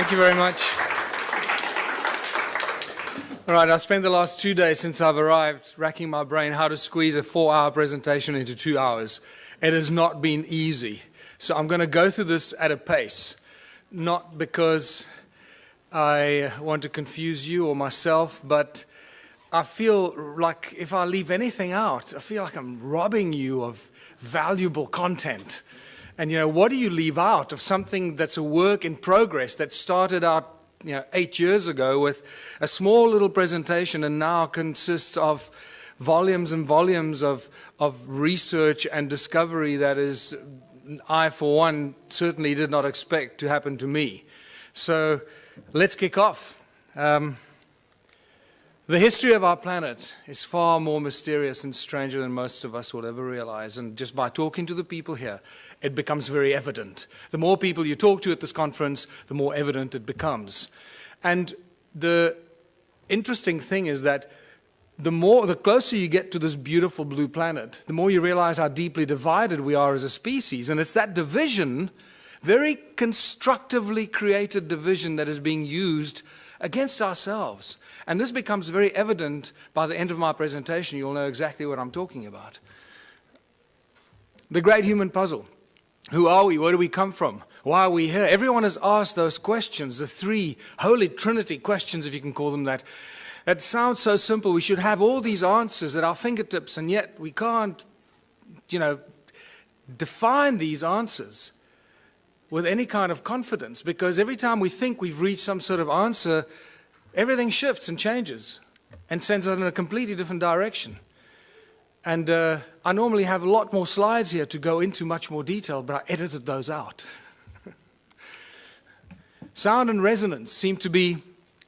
Thank you very much. All right, I spent the last 2 days since I've arrived racking my brain how to squeeze a 4-hour presentation into 2 hours. It has not been easy. So I'm going to go through this at a pace, not because I want to confuse you or myself, but I feel like if I leave anything out, I feel like I'm robbing you of valuable content. And, what do you leave out of something that's a work in progress that started out 8 years ago with a small little presentation and now consists of volumes and volumes of research and discovery that is, I for one, certainly did not expect to happen to me. So let's kick off. The history of our planet is far more mysterious and stranger than most of us will ever realize. And just by talking to the people here, it becomes very evident. The more people you talk to at this conference, the more evident it becomes. And the interesting thing is that the closer you get to this beautiful blue planet, the more you realize how deeply divided we are as a species. And it's that division, very constructively created division, that is being used against ourselves. And this becomes very evident by the end of my presentation. You'll know exactly what I'm talking about. The great human puzzle. Who are we? Where do we come from? Why are we here? Everyone has asked those questions, the three Holy Trinity questions, if you can call them that. It sounds so simple. We should have all these answers at our fingertips, and yet we can't, define these answers with any kind of confidence, because every time we think we've reached some sort of answer, everything shifts and changes and sends us in a completely different direction. And I normally have a lot more slides here to go into much more detail, but I edited those out. Sound and resonance seem to be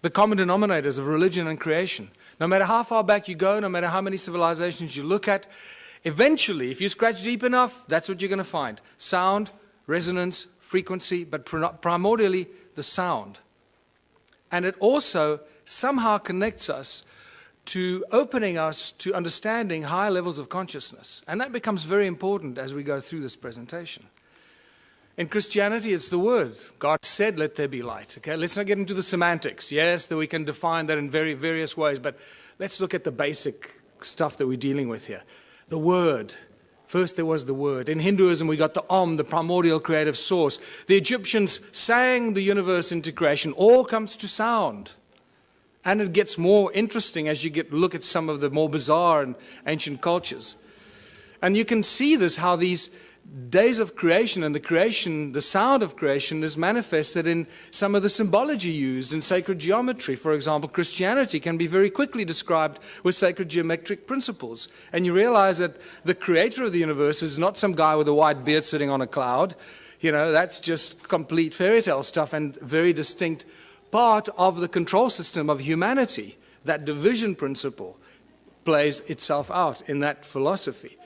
the common denominators of religion and creation. No matter how far back you go, no matter how many civilizations you look at, eventually, if you scratch deep enough, that's what you're going to find. Sound, resonance, frequency, but primordially the sound. And it also somehow connects us to opening us to understanding higher levels of consciousness. And that becomes very important as we go through this presentation. In Christianity, it's the word. God said, let there be light. Okay, let's not get into the semantics. Yes, that we can define that in very various ways, but let's look at the basic stuff that we're dealing with here. The word. First there was the word. In Hinduism, we got the Om, the primordial creative source. The Egyptians sang the universe into creation. All comes to sound. And it gets more interesting as you look at some of the more bizarre and ancient cultures. And you can see this, how these days of creation and the sound of creation is manifested in some of the symbology used in sacred geometry. For example, Christianity can be very quickly described with sacred geometric principles. And you realize that the creator of the universe is not some guy with a white beard sitting on a cloud. That's just complete fairy tale stuff and very distinct part of the control system of humanity. That division principle plays itself out in that philosophy.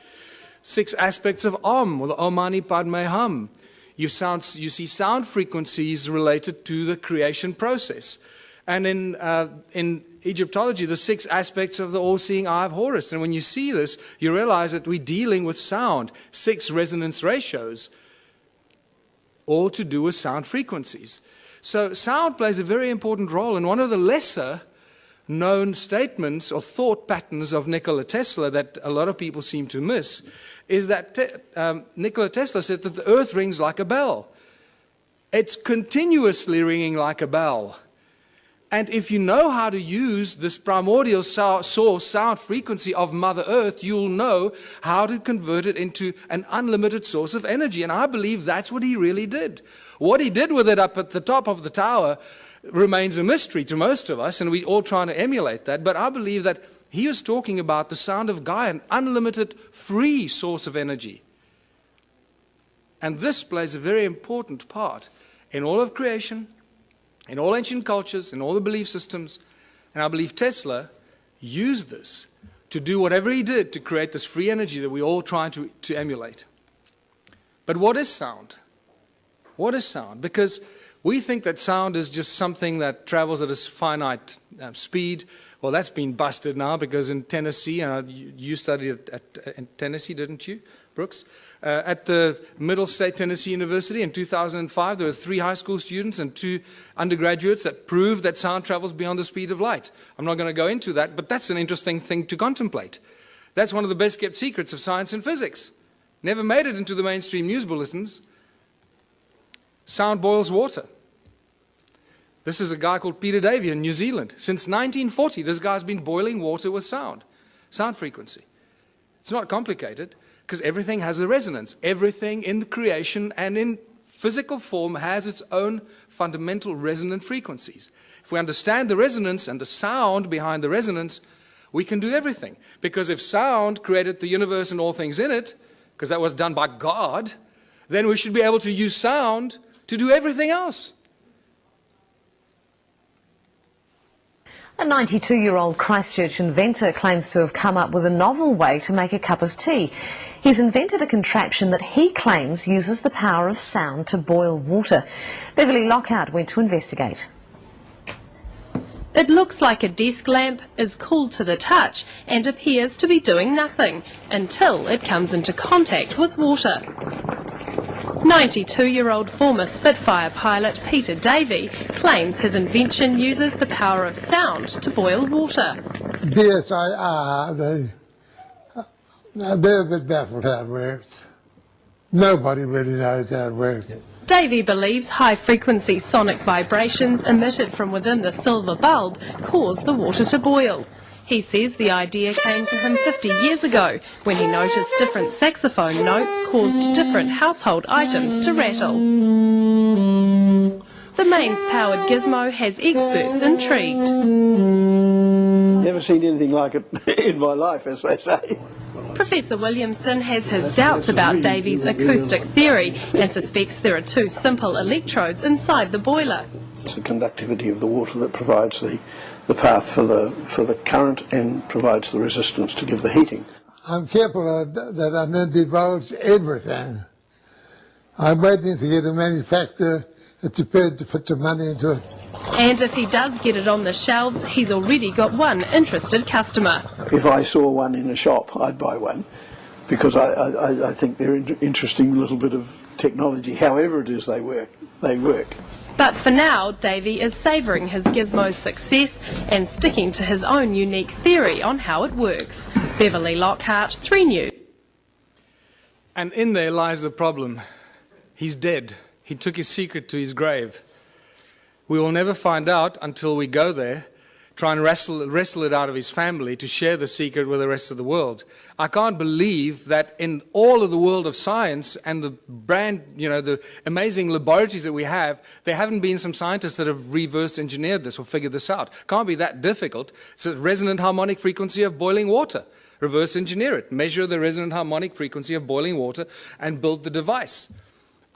6 aspects of Om, or the Om Mani Padme Hum. You see sound frequencies related to the creation process. And in Egyptology, the 6 aspects of the all-seeing eye of Horus. And when you see this, you realize that we're dealing with sound, 6 resonance ratios, all to do with sound frequencies. So sound plays a very important role, and one of the lesser known statements or thought patterns of Nikola Tesla that a lot of people seem to miss is that Nikola Tesla said that the earth rings like a bell. It's continuously ringing like a bell. And if you know how to use this primordial source sound frequency of Mother Earth, you'll know how to convert it into an unlimited source of energy. And I believe that's what he really did. What he did with it up at the top of the tower remains a mystery to most of us, and we're all trying to emulate that. But I believe that he was talking about the sound of Gaia, an unlimited free source of energy. And this plays a very important part in all of creation, in all ancient cultures, in all the belief systems. And I believe Tesla used this to do whatever he did to create this free energy that we're all trying to emulate. But what is sound? What is sound? Because we think that sound is just something that travels at a finite speed. Well, that's been busted now, because in Tennessee, and you studied in Tennessee, didn't you? Brooks, at the Middle State Tennessee University in 2005. There were 3 high school students and 2 undergraduates that proved that sound travels beyond the speed of light. I'm not going to go into that, but that's an interesting thing to contemplate. That's one of the best kept secrets of science and physics. Never made it into the mainstream news bulletins. Sound boils water. This is a guy called Peter Davey in New Zealand. Since 1940, this guy's been boiling water with sound frequency. It's not complicated, because everything has a resonance. Everything in the creation and in physical form has its own fundamental resonant frequencies. If we understand the resonance and the sound behind the resonance, we can do everything. Because if sound created the universe and all things in it, because that was done by God, then we should be able to use sound to do everything else. A 92-year-old Christchurch inventor claims to have come up with a novel way to make a cup of tea. He's invented a contraption that he claims uses the power of sound to boil water. Beverly Lockhart went to investigate. It looks like a desk lamp, is cool to the touch and appears to be doing nothing until it comes into contact with water. 92-year-old former Spitfire pilot Peter Davey claims his invention uses the power of sound to boil water. DSIR, they're a bit baffled how it works. Nobody really knows how it works. Davey believes high-frequency sonic vibrations emitted from within the silver bulb cause the water to boil. He says the idea came to him 50 years ago when he noticed different saxophone notes caused different household items to rattle. The mains-powered gizmo has experts intrigued. Never seen anything like it in my life, as they say. Professor Williamson has his doubts about Davey's acoustic theory and suspects there are 2 simple electrodes inside the boiler. It's the conductivity of the water that provides the path for the current and provides the resistance to give the heating. I'm careful that I don't divulge everything. I'm waiting to get a manufacturer that's prepared to put some money into it. And if he does get it on the shelves, he's already got one interested customer. If I saw one in a shop, I'd buy one, because I think they're an interesting little bit of technology. However it is they work. But for now, Davey is savouring his gizmo's success and sticking to his own unique theory on how it works. Beverly Lockhart, 3 News. And in there lies the problem. He's dead. He took his secret to his grave. We will never find out until we go there, try and wrestle it out of his family to share the secret with the rest of the world. I can't believe that in all of the world of science and the the amazing laboratories that we have, there haven't been some scientists that have reverse engineered this or figured this out. Can't be that difficult. It's a resonant harmonic frequency of boiling water. Reverse engineer it. Measure the resonant harmonic frequency of boiling water and build the device.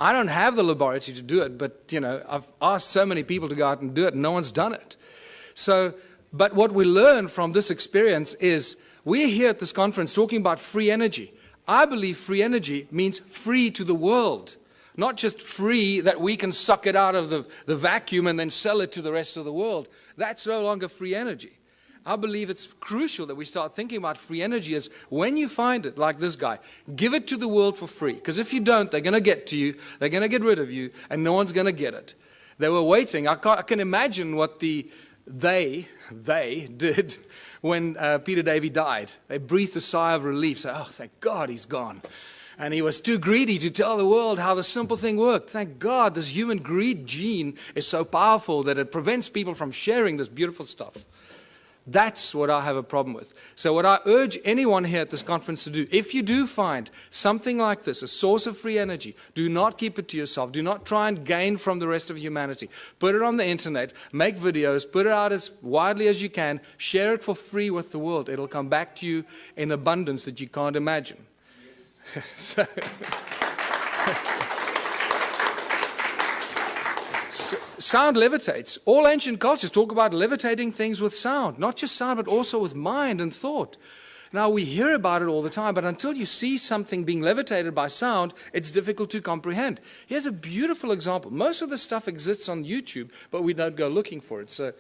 I don't have the laboratory to do it, but I've asked so many people to go out and do it, and no one's done it. So, but what we learn from this experience is we're here at this conference talking about free energy. I believe free energy means free to the world, not just free that we can suck it out of the vacuum and then sell it to the rest of the world. That's no longer free energy. I believe it's crucial that we start thinking about free energy as when you find it, like this guy, give it to the world for free. Because if you don't, they're going to get to you, they're going to get rid of you, and no one's going to get it. They were waiting. I can imagine what they did when Peter Davey died. They breathed a sigh of relief, say, oh, thank God he's gone. And he was too greedy to tell the world how the simple thing worked. Thank God this human greed gene is so powerful that it prevents people from sharing this beautiful stuff. That's what I have a problem with. So what I urge anyone here at this conference to do, if you do find something like this, a source of free energy, do not keep it to yourself. Do not try and gain from the rest of humanity. Put it on the internet, make videos, put it out as widely as you can, share it for free with the world. It'll come back to you in abundance that you can't imagine. Yes. Sound levitates. All ancient cultures talk about levitating things with sound. Not just sound, but also with mind and thought. Now, we hear about it all the time, but until you see something being levitated by sound, it's difficult to comprehend. Here's a beautiful example. Most of the stuff exists on YouTube, but we don't go looking for it. So,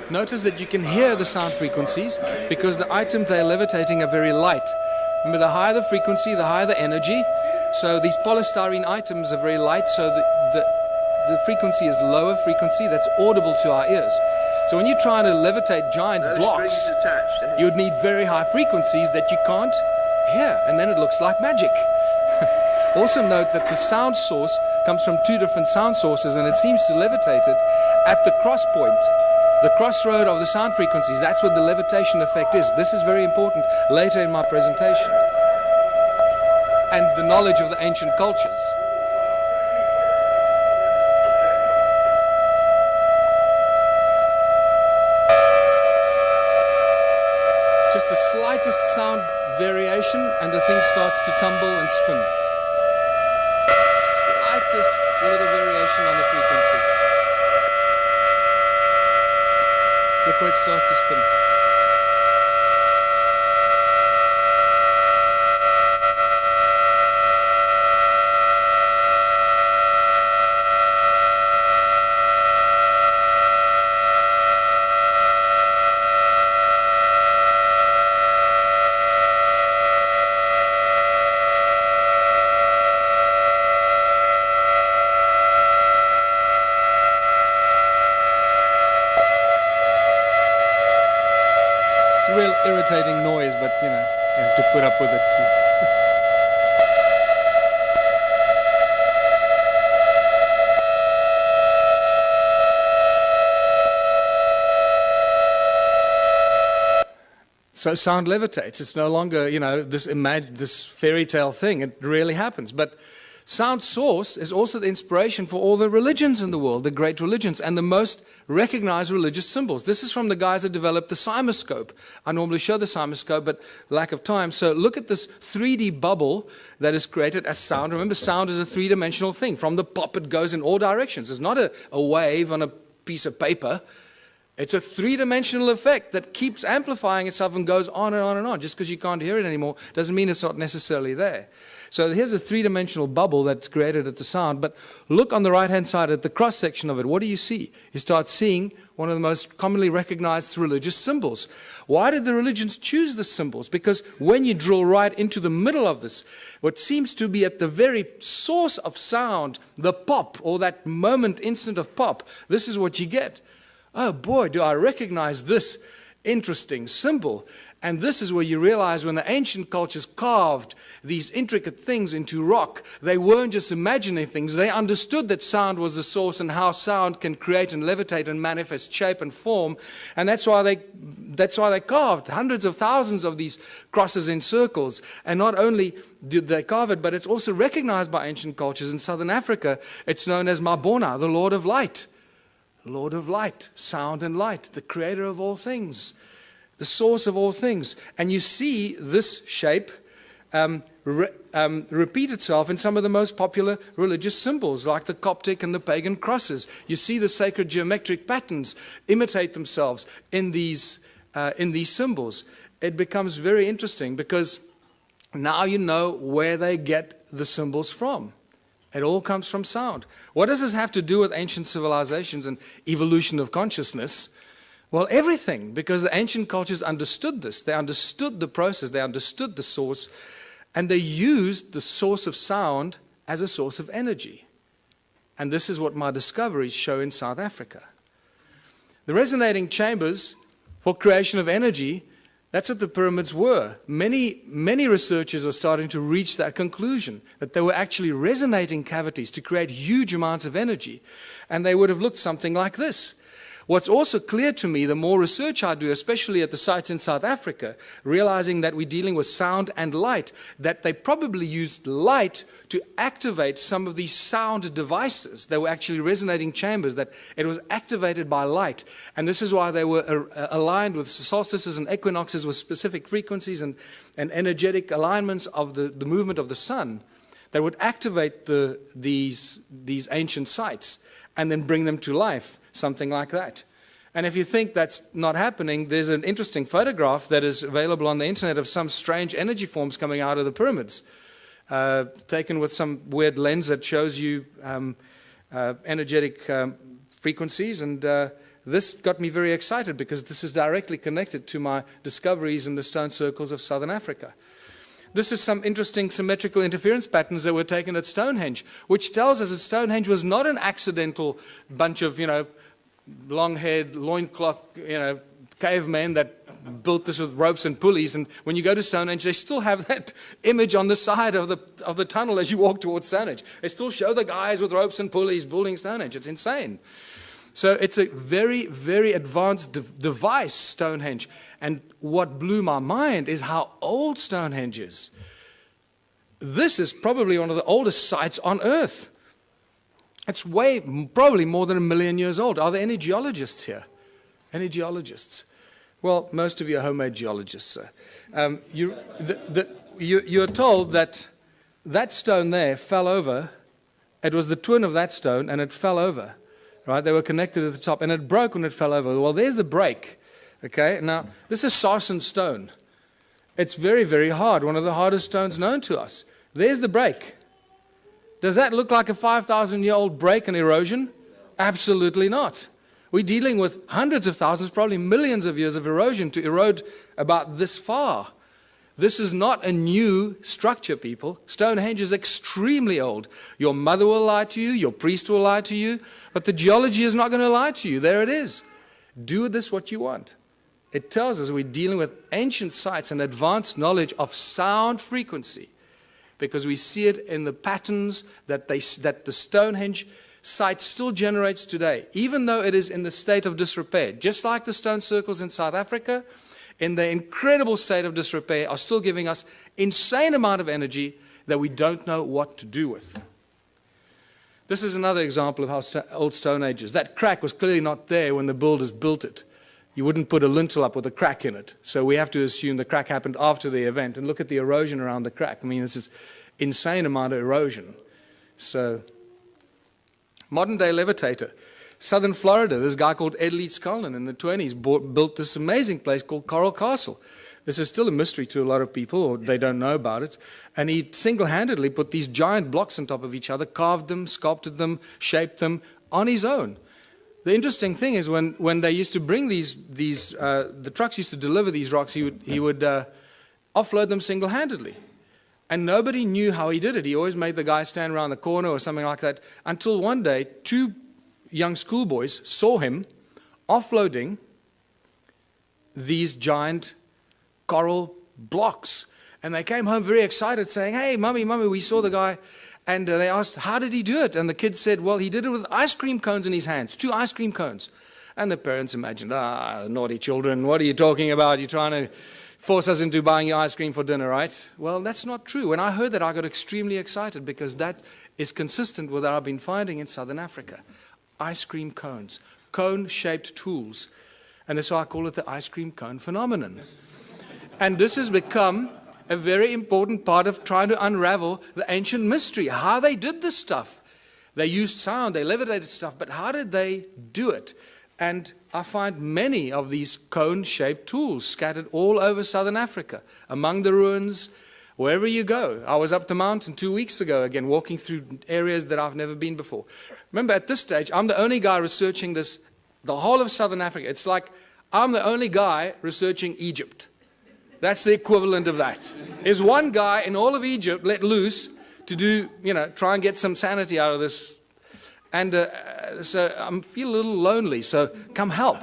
Notice that you can hear the sound frequencies because the items they're levitating are very light. Remember, the higher the frequency, the higher the energy. So these polystyrene items are very light, so the frequency is lower frequency that's audible to our ears. So when you're trying to levitate giant blocks, you would need very high frequencies that you can't hear, and then it looks like magic. Also note that the sound source comes from two different sound sources, and it seems to levitate it at the cross point. The crossroad of the sound frequencies, that's what the levitation effect is. This is very important later in my presentation. And the knowledge of the ancient cultures. Just the slightest sound variation and the thing starts to tumble and spin. Slightest little variation on the frequency. Look where it starts to spin. Real irritating noise, but you know, you have to put up with it too. So sound levitates. It's no longer, you know, this fairy tale thing. It really happens. But sound source is also the inspiration for all the religions in the world, the great religions, and the most recognized religious symbols. This is from the guys that developed the cymoscope. I normally show the cymoscope, but lack of time. So look at this 3D bubble that is created as sound. Remember, sound is a three-dimensional thing. From the pop, it goes in all directions. It's not a wave on a piece of paper. It's a three-dimensional effect that keeps amplifying itself and goes on and on and on. Just because you can't hear it anymore doesn't mean it's not necessarily there. So here's a three-dimensional bubble that's created at the sound. But look on the right-hand side at the cross-section of it. What do you see? You start seeing one of the most commonly recognized religious symbols. Why did the religions choose the symbols? Because when you drill right into the middle of this, what seems to be at the very source of sound, the pop, or that moment, instant of pop, this is what you get. Oh boy, do I recognize this interesting symbol. And this is where you realize when the ancient cultures carved these intricate things into rock, they weren't just imagining things. They understood that sound was the source and how sound can create and levitate and manifest shape and form. And that's why they carved hundreds of thousands of these crosses in circles. And not only did they carve it, but it's also recognized by ancient cultures. In southern Africa, it's known as Mabona, the Lord of Light. Lord of Light, sound and light, the creator of all things, the source of all things. And you see this shape repeat itself in some of the most popular religious symbols, like the Coptic and the pagan crosses. You see the sacred geometric patterns imitate themselves in these symbols. It becomes very interesting because now you know where they get the symbols from. It all comes from sound. What does this have to do with ancient civilizations and evolution of consciousness? Well, everything, because the ancient cultures understood this. They understood the process. They understood the source. And they used the source of sound as a source of energy. And this is what my discoveries show in South Africa. The resonating chambers for creation of energy, that's what the pyramids were. Many researchers are starting to reach that conclusion, that they were actually resonating cavities to create huge amounts of energy. And they would have looked something like this. What's also clear to me, the more research I do, especially at the sites in South Africa, realizing that we're dealing with sound and light, that they probably used light to activate some of these sound devices. They were actually resonating chambers, that it was activated by light. And this is why they were aligned with solstices and equinoxes with specific frequencies and energetic alignments of the movement of the sun. They would activate these ancient sites and then bring them to life. Something like that. And if you think that's not happening, there's an interesting photograph that is available on the internet of some strange energy forms coming out of the pyramids, taken with some weird lens that shows you energetic frequencies, and this got me very excited because this is directly connected to my discoveries in the stone circles of southern Africa. This is some interesting symmetrical interference patterns that were taken at Stonehenge, which tells us that Stonehenge was not an accidental bunch of, long-haired, loincloth, cavemen that built this with ropes and pulleys. And when you go to Stonehenge, they still have that image on the side of the tunnel as you walk towards Stonehenge. They still show the guys with ropes and pulleys building Stonehenge. It's insane. So it's a very, very advanced device, Stonehenge. And what blew my mind is how old Stonehenge is. This is probably one of the oldest sites on Earth. It's probably more than 1 million years old. Are there any geologists here? Any geologists? Well, most of you are homemade geologists, sir. You're told that that stone there fell over. It was the twin of that stone, and it fell over. Right? They were connected at the top, and it broke when it fell over. Well, there's the break. Okay, now this is sarsen stone. It's very, very hard, one of the hardest stones known to us. There's the break. Does that look like a 5,000-year-old break and erosion? Absolutely not. We're dealing with hundreds of thousands, probably millions of years of erosion to erode about this far. This is not a new structure, people. Stonehenge is extremely old. Your mother will lie to you, your priest will lie to you, but the geology is not going to lie to you. There it is. Do with this what you want. It tells us we're dealing with ancient sites and advanced knowledge of sound frequency, because we see it in the patterns that the Stonehenge site still generates today, even though it is in the state of disrepair. Just like the stone circles in South Africa, in the incredible state of disrepair, are still giving us insane amount of energy that we don't know what to do with. This is another example of how old Stone Age is. That crack was clearly not there when the builders built it. You wouldn't put a lintel up with a crack in it. So we have to assume the crack happened after the event. And look at the erosion around the crack. I mean, this is insane amount of erosion. So, modern day levitator. Southern Florida, this guy called Ed Leeds Cullen in the 20s built this amazing place called Coral Castle. This is still a mystery to a lot of people, or they don't know about it. And he single-handedly put these giant blocks on top of each other, carved them, sculpted them, shaped them on his own. The interesting thing is when they used to bring the trucks used to deliver these rocks, he would offload them single-handedly. And nobody knew how he did it. He always made the guy stand around the corner or something like that, until one day, 2 young schoolboys saw him offloading these giant coral blocks. And they came home very excited saying, "Hey, Mummy, we saw the guy." And they asked, "How did he do it?" And the kid said, "Well, he did it with ice cream cones in his hands, 2 ice cream cones." And the parents imagined, naughty children, what are you talking about? You're trying to force us into buying your ice cream for dinner, right? Well, that's not true. When I heard that, I got extremely excited, because that is consistent with what I've been finding in southern Africa. Ice cream cones, cone-shaped tools. And that's why I call it the ice cream cone phenomenon. And this has become a very important part of trying to unravel the ancient mystery, how they did this stuff. They used sound, they levitated stuff, but how did they do it? And I find many of these cone-shaped tools scattered all over southern Africa, among the ruins, wherever you go. I was up the mountain 2 weeks ago, again, walking through areas that I've never been before. Remember, at this stage, I'm the only guy researching this, the whole of southern Africa. It's like I'm the only guy researching Egypt. That's the equivalent of that. There's one guy in all of Egypt let loose to do, try and get some sanity out of this. And so I feel a little lonely, so come help.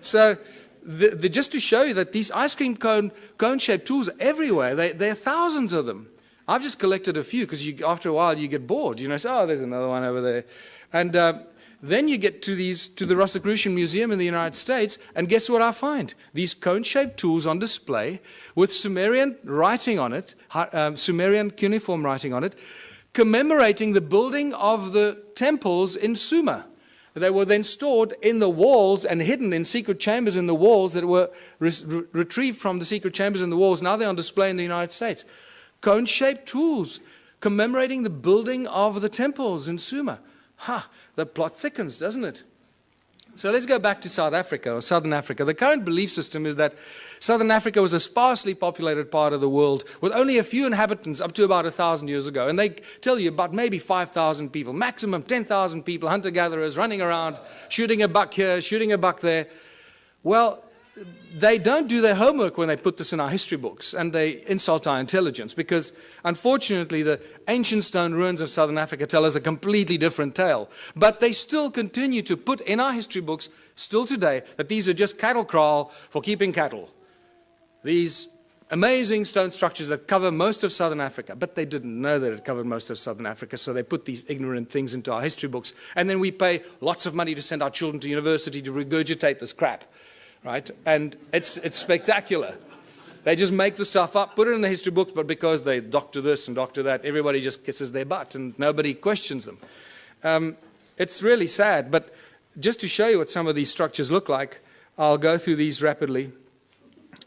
So just to show you that these ice cream cone-shaped tools are everywhere. There are thousands of them. I've just collected a few, because after a while you get bored. So, there's another one over there. And then you get to the Rosicrucian Museum in the United States, and guess what I find? These cone-shaped tools on display with Sumerian writing on it, Sumerian cuneiform writing on it, commemorating the building of the temples in Sumer. They were then stored in the walls and hidden in secret chambers in the walls that were retrieved from the secret chambers in the walls. Now they're on display in the United States. Cone-shaped tools commemorating the building of the temples in Sumer. The plot thickens, doesn't it? So let's go back to South Africa, or Southern Africa. The current belief system is that Southern Africa was a sparsely populated part of the world with only a few inhabitants up to about 1,000 years ago. And they tell you about maybe 5,000 people, maximum 10,000 people, hunter-gatherers running around, shooting a buck here, shooting a buck there. Well, they don't do their homework when they put this in our history books, and they insult our intelligence, because unfortunately the ancient stone ruins of Southern Africa tell us a completely different tale. But they still continue to put in our history books, still today, that these are just cattle kraal for keeping cattle. These amazing stone structures that cover most of Southern Africa. But they didn't know that it covered most of Southern Africa, so they put these ignorant things into our history books. And then we pay lots of money to send our children to university to regurgitate this crap. Right? And it's spectacular. They just make the stuff up, put it in the history books, but because they doctor this and doctor that, everybody just kisses their butt and nobody questions them. It's really sad, but just to show you what some of these structures look like, I'll go through these rapidly.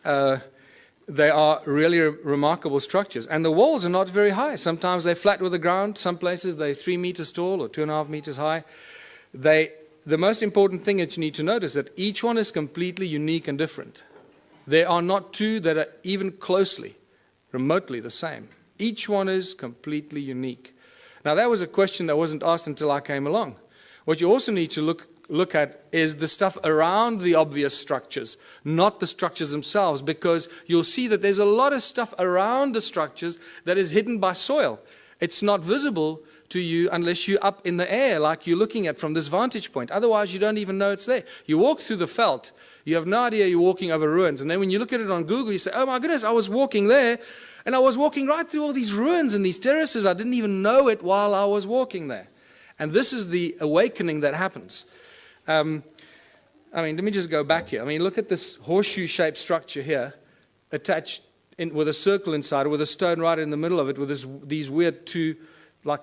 They are really remarkable structures. And the walls are not very high. Sometimes they're flat with the ground. Some places they're 3 meters tall or 2.5 meters high. The most important thing that you need to notice is that each one is completely unique and different. There are not two that are even closely, remotely the same. Each one is completely unique. Now, that was a question that wasn't asked until I came along. What you also need to look at is the stuff around the obvious structures, not the structures themselves, because you'll see that there's a lot of stuff around the structures that is hidden by soil. It's not visible to you unless you're up in the air, like you're looking at from this vantage point. Otherwise, you don't even know it's there. You walk through the veld, you have no idea you're walking over ruins. And then when you look at it on Google, you say, oh my goodness, I was walking there, and I was walking right through all these ruins and these terraces. I didn't even know it while I was walking there. And this is the awakening that happens. I mean, let me just go back here. I mean, look at this horseshoe-shaped structure here, attached with a circle inside, with a stone right in the middle of it, with these weird two, like,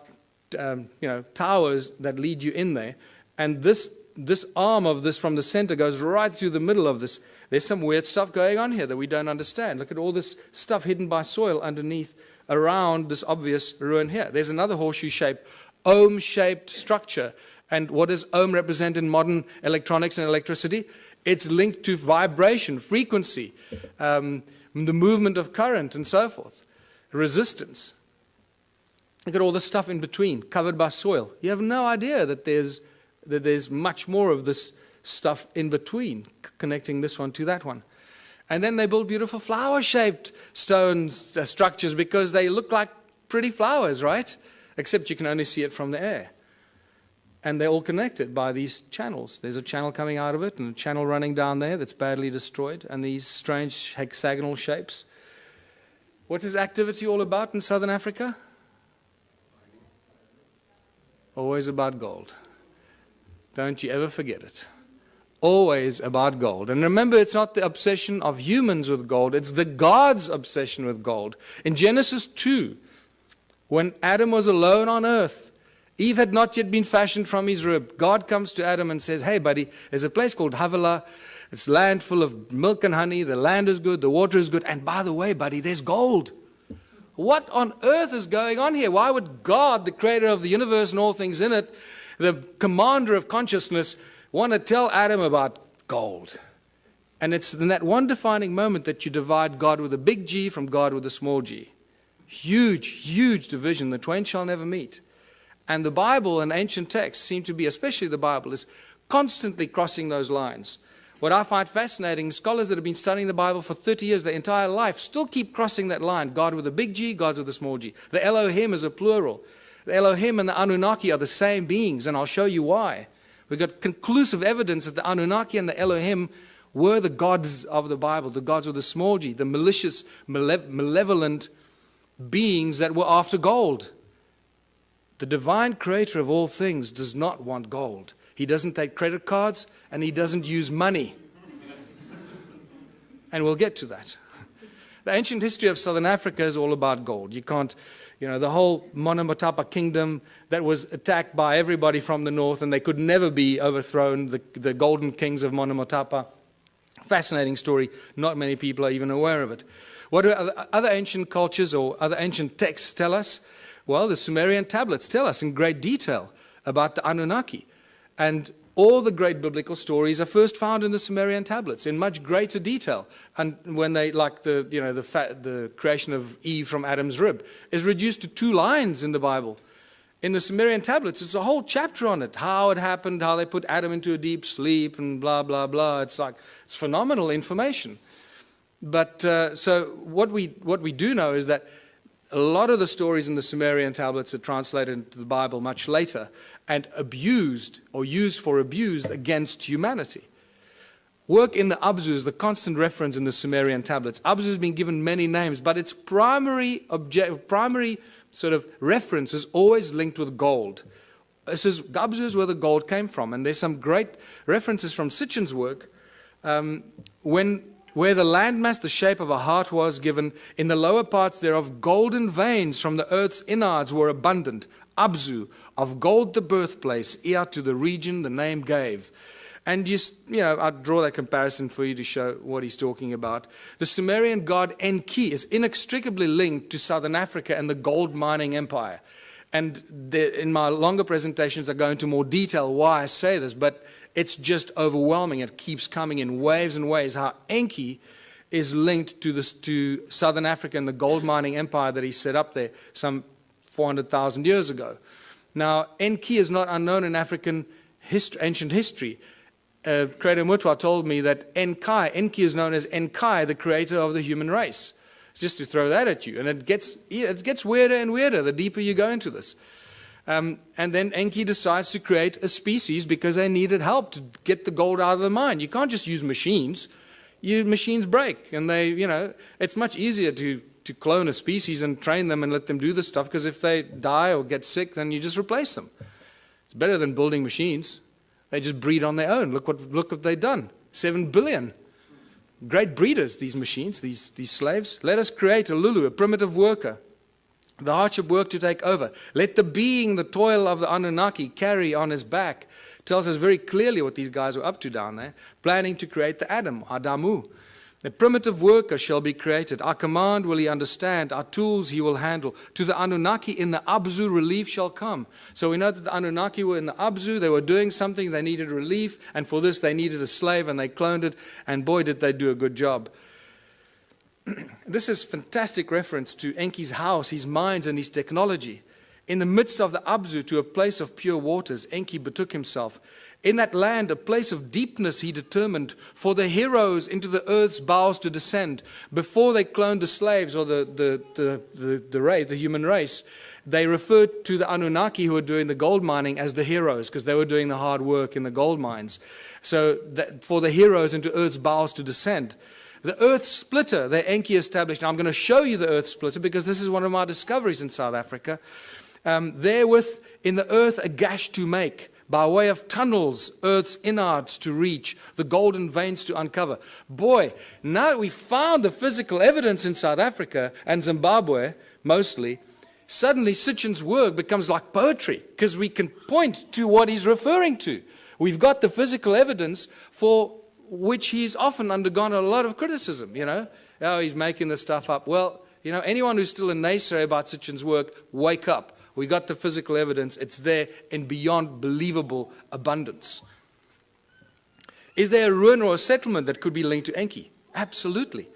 towers that lead you in there. And this arm of this from the center goes right through the middle of this. There's some weird stuff going on here that we don't understand. Look at all this stuff hidden by soil underneath, around this obvious ruin here. There's another horseshoe-shaped, ohm-shaped structure. And what does ohm represent in modern electronics and electricity? It's linked to vibration, frequency, the movement of current, and so forth, resistance. Look at all the stuff in between, covered by soil. You have no idea that there's much more of this stuff in between, connecting this one to that one. And then they build beautiful flower-shaped stone structures because they look like pretty flowers, right? Except you can only see it from the air. And they're all connected by these channels. There's a channel coming out of it and a channel running down there that's badly destroyed, and these strange hexagonal shapes. What is activity all about in Southern Africa? Always about gold. Don't you ever forget it. Always about gold. And remember, it's not the obsession of humans with gold, it's the God's obsession with gold. In Genesis 2, when Adam was alone on earth, Eve had not yet been fashioned from his rib. God comes to Adam and says, hey buddy, there's a place called Havilah. It's land full of milk and honey. The land is good, the water is good. And by the way, buddy, there's gold. What on earth is going on here? Why would God, the creator of the universe and all things in it, the commander of consciousness, want to tell Adam about gold? And it's in that one defining moment that you divide God with a big G from God with a small g. Huge, huge division. The twain shall never meet. And the Bible and ancient texts seem to be, especially the Bible, is constantly crossing those lines. What I find fascinating, scholars that have been studying the Bible for 30 years, their entire life, still keep crossing that line. God with a big G, God with a small g. The Elohim is a plural. The Elohim and the Annunaki are the same beings, and I'll show you why. We've got conclusive evidence that the Annunaki and the Elohim were the gods of the Bible, the gods with a small g, the malicious, malevolent beings that were after gold. The divine creator of all things does not want gold. He doesn't take credit cards, and he doesn't use money. And we'll get to that. The ancient history of Southern Africa is all about gold. You can't, the whole Monomotapa kingdom that was attacked by everybody from the north, and they could never be overthrown, the golden kings of Monomotapa. Fascinating story. Not many people are even aware of it. What do other ancient cultures or other ancient texts tell us? Well, the Sumerian tablets tell us in great detail about the Annunaki. And all the great biblical stories are first found in the Sumerian tablets in much greater detail. And when they, like the creation of Eve from Adam's rib, is reduced to 2 lines in the Bible. In the Sumerian tablets, it's a whole chapter on it, how it happened, how they put Adam into a deep sleep, and blah, blah, blah. It's phenomenal information. But so what we do know is that a lot of the stories in the Sumerian tablets are translated into the Bible much later and abused or used for abuse against humanity. Work in the Abzu is the constant reference in the Sumerian tablets. Abzu has been given many names, but its primary sort of reference is always linked with gold. Abzu is where the gold came from, and there's some great references from Sitchin's work where the landmass, the shape of a heart was given, in the lower parts thereof golden veins from the earth's innards were abundant. Abzu, of gold the birthplace, Ea to the region the name gave. And I draw that comparison for you to show what he's talking about. The Sumerian god Enki is inextricably linked to southern Africa and the gold mining empire. And in my longer presentations I go into more detail why I say this, but it's just overwhelming. It keeps coming in waves and waves, how Enki is linked to southern Africa and the gold mining empire that he set up there some 400,000 years ago. Now, Enki is not unknown in African ancient history. Creator Mutwa told me that Enki is known as Enkai, the creator of the human race. Just to throw that at you. And it gets weirder and weirder the deeper you go into this. And then Enki decides to create a species because they needed help to get the gold out of the mine. You can't just use machines. Machines break. And it's much easier to clone a species and train them and let them do this stuff, because if they die or get sick, then you just replace them. It's better than building machines. They just breed on their own. Look what they've done. 7 billion. Great breeders, these machines, these slaves. Let us create a Lulu, a primitive worker. The hardship work to take over. Let the being, the toil of the Annunaki carry on his back. Tells us very clearly what these guys were up to down there. Planning to create the Adam, Adamu. The primitive worker shall be created. Our command will he understand. Our tools he will handle. To the Anunnaki in the Abzu relief shall come. So we know that the Anunnaki were in the Abzu. They were doing something. They needed relief. And for this they needed a slave, and they cloned it. And boy, did they do a good job. This is fantastic reference to Enki's house, his mines, and his technology. In the midst of the Abzu, to a place of pure waters, Enki betook himself. In that land, a place of deepness he determined for the heroes into the earth's bowels to descend. Before they cloned the slaves or the human race, they referred to the Anunnaki who were doing the gold mining as the heroes, because they were doing the hard work in the gold mines. So for the heroes into earth's bowels to descend. The earth splitter that Enki established. Now I'm going to show you the earth splitter because this is one of my discoveries in South Africa. Therewith in the earth a gash to make, by way of tunnels, earth's innards to reach, the golden veins to uncover. Boy, now that we found the physical evidence in South Africa and Zimbabwe, mostly, suddenly Sitchin's work becomes like poetry, because we can point to what he's referring to. We've got the physical evidence for which he's often undergone a lot of criticism, Oh, he's making this stuff up. Well, anyone who's still a naysayer about Sitchin's work, wake up. We got the physical evidence. It's there in beyond believable abundance. Is there a ruin or a settlement that could be linked to Enki? Absolutely.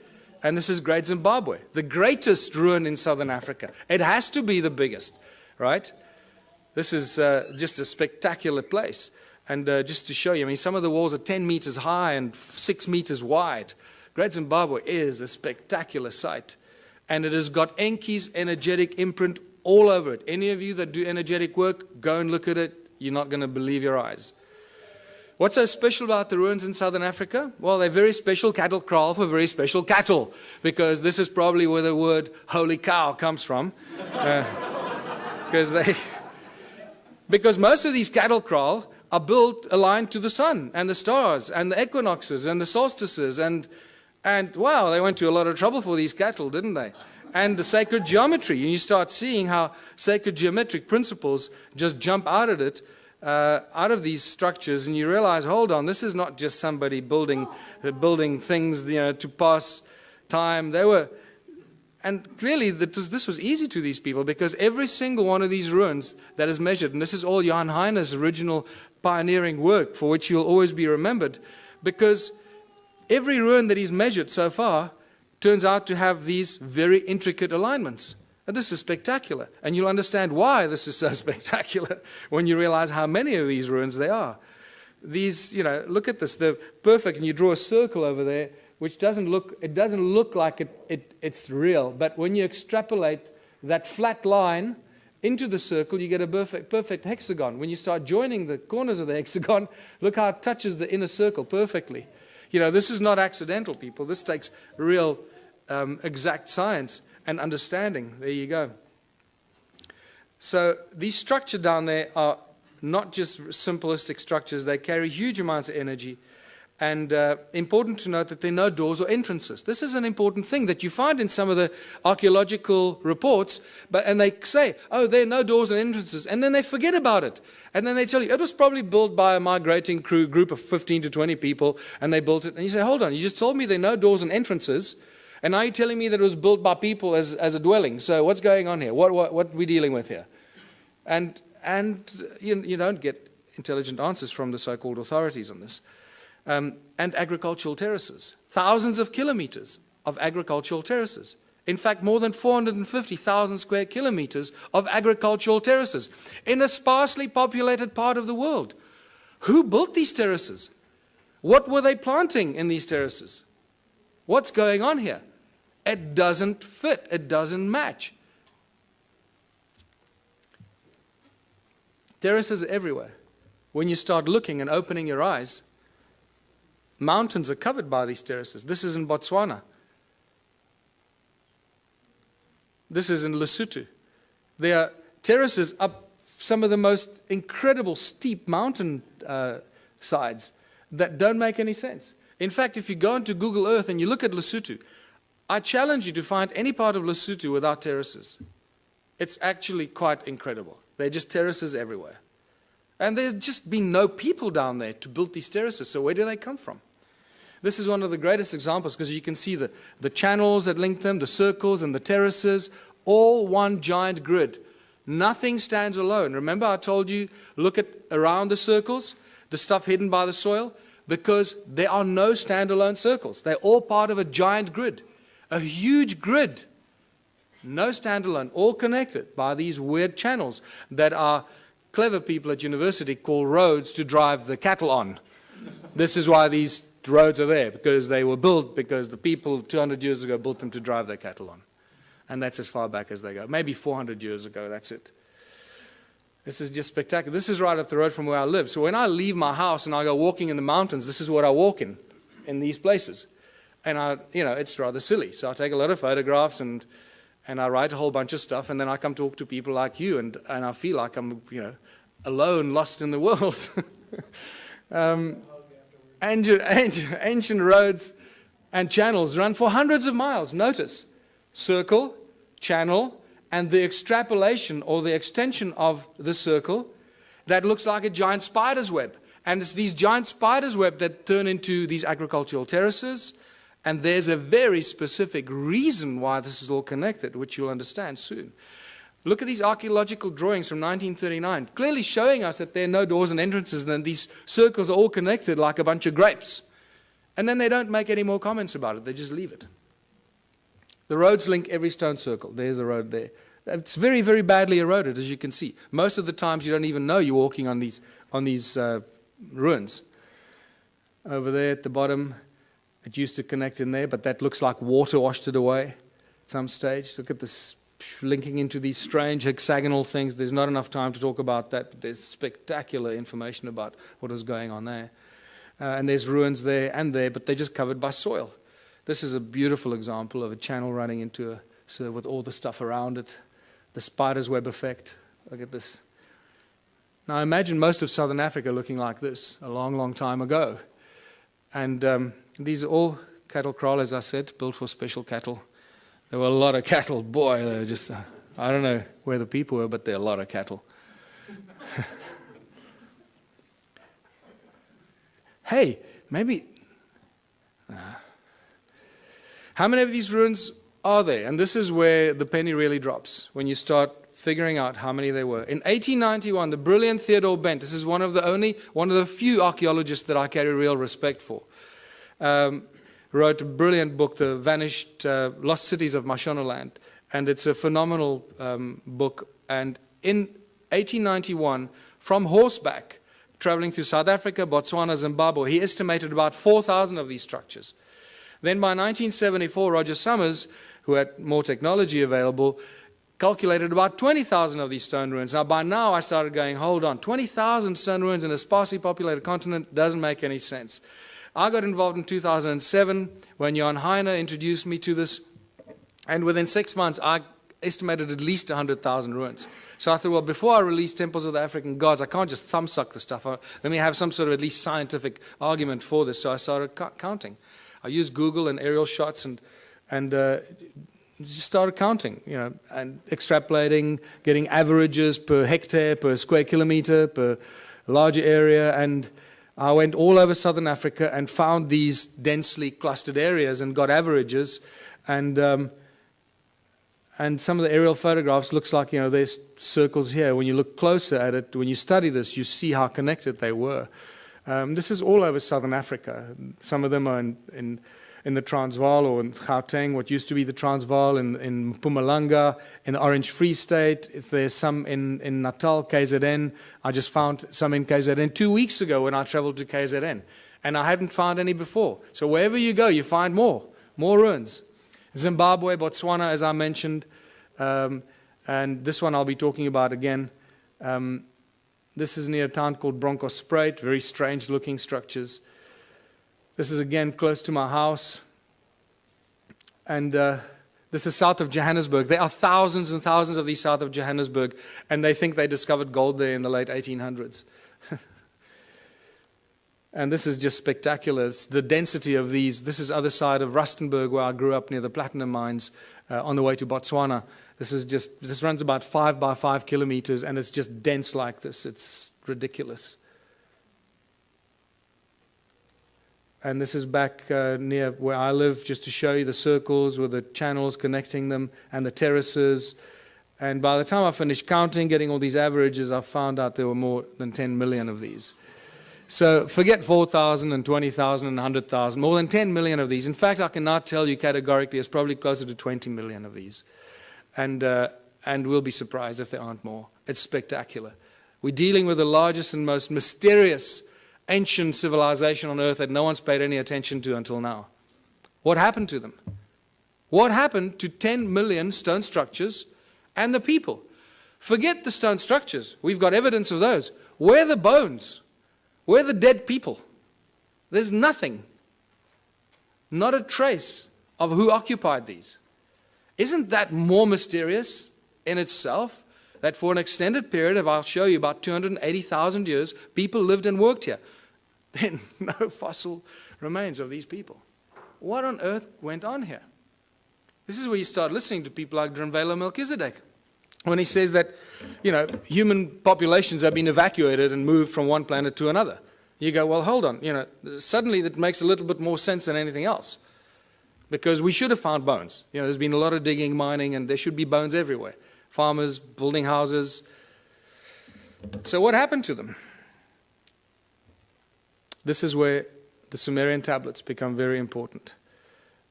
And this is Great Zimbabwe, the greatest ruin in southern Africa. It has to be the biggest, right? This is just a spectacular place. And just to show you, some of the walls are 10 meters high and 6 meters wide. Great Zimbabwe is a spectacular sight. And it has got Enki's energetic imprint all over it. Any of you that do energetic work, go and look at it. You're not going to believe your eyes. What's so special about the ruins in southern Africa? Well, they're very special cattle kraal for very special cattle, because this is probably where the word holy cow comes from. Because most of these cattle kraal are built aligned to the sun and the stars and the equinoxes and the solstices, and wow, they went to a lot of trouble for these cattle, didn't they? And the sacred geometry, and you start seeing how sacred geometric principles just jump out of these structures, and you realize, hold on, this is not just somebody building things, to pass time. And clearly this was easy to these people, because every single one of these ruins that is measured, and this is all Johann Heine's original pioneering work for which you'll always be remembered, because every ruin that he's measured so far turns out to have these very intricate alignments. And this is spectacular. And you'll understand why this is so spectacular when you realize how many of these ruins there are. These, look at this, they're perfect, and you draw a circle over there, which doesn't look like it's real. But when you extrapolate that flat line into the circle, you get a perfect hexagon. When you start joining the corners of the hexagon, look how it touches the inner circle perfectly. This is not accidental, people. This takes real exact science and understanding. There you go. So these structures down there are not just simplistic structures. They carry huge amounts of energy. And important to note that there are no doors or entrances. This is an important thing that you find in some of the archaeological reports, and they say, oh, there are no doors and entrances, and then they forget about it. And then they tell you, it was probably built by a migrating group of 15 to 20 people, and they built it. And you say, hold on, you just told me there are no doors and entrances, and now you're telling me that it was built by people as a dwelling. So what's going on here? What are we dealing with here? And you don't get intelligent answers from the so-called authorities on this. And agricultural terraces. Thousands of kilometers of agricultural terraces. In fact, more than 450,000 square kilometers of agricultural terraces in a sparsely populated part of the world. Who built these terraces? What were they planting in these terraces? What's going on here? It doesn't fit. It doesn't match. Terraces are everywhere. When you start looking and opening your eyes, mountains are covered by these terraces. This is in Botswana. This is in Lesotho. There are terraces up some of the most incredible steep mountain sides that don't make any sense. In fact, if you go into Google Earth and you look at Lesotho, I challenge you to find any part of Lesotho without terraces. It's actually quite incredible. They're just terraces everywhere. And there's just been no people down there to build these terraces, so where do they come from? This is one of the greatest examples, because you can see the channels that link them, the circles and the terraces, all one giant grid. Nothing stands alone. Remember I told you, look at around the circles, the stuff hidden by the soil, because there are no standalone circles. They're all part of a giant grid, a huge grid. No standalone, all connected by these weird channels that are clever people at university call roads to drive the cattle on. This is why these roads are there, because they were built because the people 200 years ago built them to drive their cattle on. And that's as far back as they go. Maybe 400 years ago, that's it. This is just spectacular. This is right up the road from where I live. So when I leave my house and I go walking in the mountains, this is what I walk in these places. And it's rather silly. So I take a lot of photographs and I write a whole bunch of stuff, and then I come talk to people like you, and I feel like I'm, alone, lost in the world. Ancient roads and channels run for hundreds of miles. Notice, circle, channel, and the extrapolation or the extension of the circle that looks like a giant spider's web. And it's these giant spider's web that turn into these agricultural terraces. And there's a very specific reason why this is all connected, which you'll understand soon. Look at these archaeological drawings from 1939, clearly showing us that there are no doors and entrances, and these circles are all connected like a bunch of grapes. And then they don't make any more comments about it, they just leave it. The roads link every stone circle. There's the road there. It's very, very badly eroded, as you can see. Most of the times you don't even know you're walking on these ruins. Over there at the bottom, it used to connect in there, but that looks like water washed it away at some stage. Look at this linking into these strange hexagonal things. There's not enough time to talk about that, but there's spectacular information about what was going on there. And there's ruins there and there, but they're just covered by soil. This is a beautiful example of a channel running into with all the stuff around it. The spider's web effect. Look at this. Now imagine most of southern Africa looking like this a long, long time ago. And these are all cattle kraal, as I said, built for special cattle. There were a lot of cattle. Boy, they were just, I don't know where the people were, but there are a lot of cattle. Hey, maybe... How many of these ruins are there. And this is where the penny really drops, when you start figuring out how many there were. In 1891, the brilliant Theodore Bent, this is one of the few archaeologists that I carry real respect for, wrote a brilliant book, The Vanished Lost Cities of Mashonaland. And it's a phenomenal book. And in 1891, from horseback, traveling through South Africa, Botswana, Zimbabwe, he estimated about 4,000 of these structures. Then by 1974, Roger Summers, who had more technology available, calculated about 20,000 of these stone ruins. Now, by now, I started going, hold on, 20,000 stone ruins in a sparsely populated continent doesn't make any sense. I got involved in 2007 when Jan Heine introduced me to this, and within 6 months, I estimated at least 100,000 ruins. So I thought, well, before I release Temples of the African Gods, I can't just thumbsuck the stuff. Let me have some sort of at least scientific argument for this. So I started counting. I used Google and aerial shots and just started counting, and extrapolating, getting averages per hectare, per square kilometer, per larger area. And I went all over southern Africa and found these densely clustered areas and got averages. And some of the aerial photographs looks like, there's circles here. When you look closer at it, when you study this, you see how connected they were. This is all over southern Africa. Some of them are in the Transvaal or in Gauteng, what used to be the Transvaal, in Mpumalanga, in the Orange Free State. There's some in Natal, KZN. I just found some in KZN 2 weeks ago when I traveled to KZN. And I hadn't found any before. So wherever you go, you find more ruins. Zimbabwe, Botswana, as I mentioned. And this one I'll be talking about again. This is near a town called Bronkhorstspruit, very strange looking structures. This is again close to my house. And this is south of Johannesburg. There are thousands and thousands of these south of Johannesburg, and they think they discovered gold there in the late 1800s. And this is just spectacular. It's the density of these. This is other side of Rustenburg, where I grew up near the platinum mines on the way to Botswana. This runs about 5 by 5 kilometers, and it's just dense like this. It's ridiculous. And this is back near where I live, just to show you the circles with the channels connecting them and the terraces. And by the time I finished counting, getting all these averages, I found out there were more than 10 million of these. So forget 4,000 and 20,000 and 100,000, more than 10 million of these. In fact, I can now tell you categorically it's probably closer to 20 million of these. And we'll be surprised if there aren't more. It's spectacular. We're dealing with the largest and most mysterious ancient civilization on earth that no one's paid any attention to until now. What happened to them? What happened to 10 million stone structures and the people? Forget the stone structures. We've got evidence of those. Where are the bones? Where are the dead people? There's nothing. Not a trace of who occupied these. Isn't that more mysterious in itself? That for an extended period of, I'll show you, about 280,000 years, people lived and worked here. Then no fossil remains of these people. What on earth went on here? This is where you start listening to people like Drunvalo Melchizedek, when he says that, human populations have been evacuated and moved from one planet to another. You go, well, hold on. Suddenly that makes a little bit more sense than anything else. Because we should have found bones. There's been a lot of digging, mining, and there should be bones everywhere. Farmers, building houses. So what happened to them? This is where the Sumerian tablets become very important.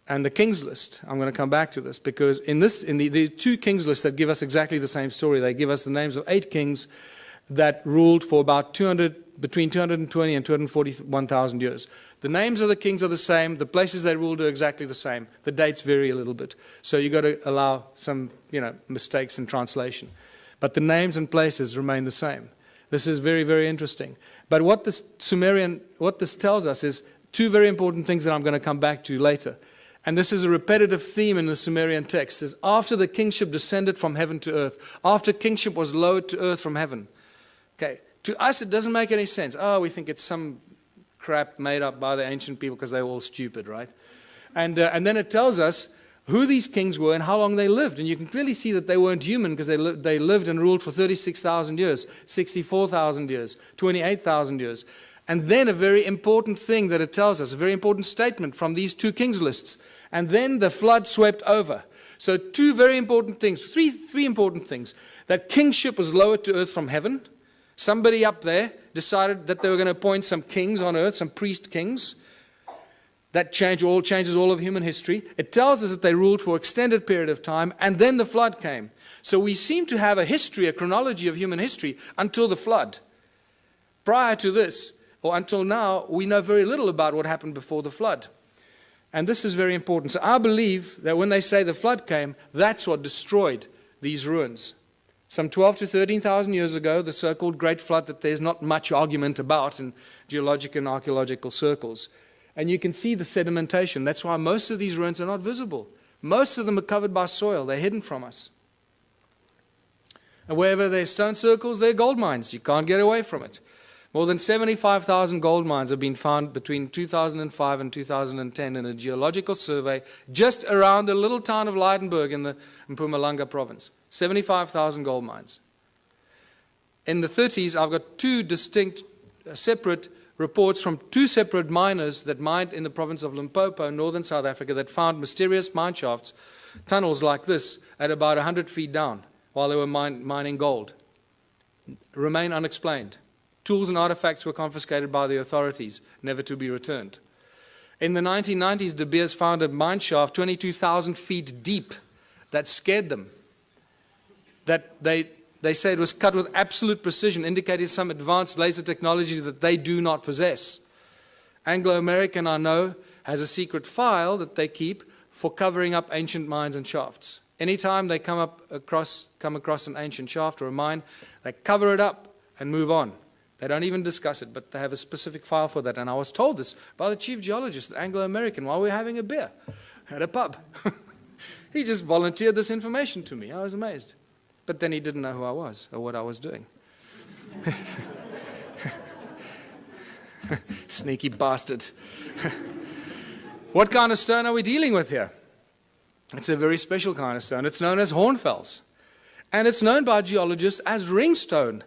And the King's List, I'm going to come back to this, because in the two King's Lists that give us exactly the same story, they give us the names of 8 kings that ruled for about between 220 and 241,000 years. The names of the kings are the same, the places they ruled are exactly the same. The dates vary a little bit. So you've got to allow some, mistakes in translation. But the names and places remain the same. This is very, very interesting. But what this tells us is 2 very important things that I'm going to come back to later. And this is a repetitive theme in the Sumerian text. Is after the kingship descended from heaven to earth, after kingship was lowered to earth from heaven. Okay, to us it doesn't make any sense. Oh, we think it's some crap made up by the ancient people because they were all stupid, right? And then it tells us who these kings were and how long they lived. And you can clearly see that they weren't human, because they lived and ruled for 36,000 years, 64,000 years, 28,000 years. And then a very important thing that it tells us, a very important statement from these 2 kings lists. And then the flood swept over. So two very important things, three important things. That kingship was lowered to earth from heaven. Somebody up there decided that they were going to appoint some kings on earth, some priest kings. That changes all of human history. It tells us that they ruled for an extended period of time, and then the flood came. So we seem to have a history, a chronology of human history until the flood. Prior to this, or until now, we know very little about what happened before the flood. And this is very important. So I believe that when they say the flood came, that's what destroyed these ruins. Some 12 to 13,000 years ago, the so-called Great Flood that there's not much argument about in geologic and archaeological circles. And you can see the sedimentation. That's why most of these ruins are not visible. Most of them are covered by soil. They're hidden from us. And wherever there are stone circles, there are gold mines. You can't get away from it. More than 75,000 gold mines have been found between 2005 and 2010 in a geological survey just around the little town of Leidenburg in Mpumalanga province. 75,000 gold mines. In the 30s, I've got two distinct, separate reports from two separate miners that mined in the province of Limpopo, northern South Africa, that found mysterious mine shafts, tunnels like this, at about 100 feet down while they were mining gold. Remain unexplained. Tools and artifacts were confiscated by the authorities, never to be returned. In the 1990s, De Beers found a mine shaft 22,000 feet deep that scared them. That they say it was cut with absolute precision, indicated some advanced laser technology that they do not possess. Anglo-American, I know, has a secret file that they keep for covering up ancient mines and shafts. Anytime they come across an ancient shaft or a mine, they cover it up and move on. They don't even discuss it, but they have a specific file for that. And I was told this by the chief geologist, Anglo-American, while we were having a beer at a pub. He just volunteered this information to me. I was amazed. But then he didn't know who I was or what I was doing. Sneaky bastard. What kind of stone are we dealing with here? It's a very special kind of stone. It's known as hornfels. And it's known by geologists as ringstone.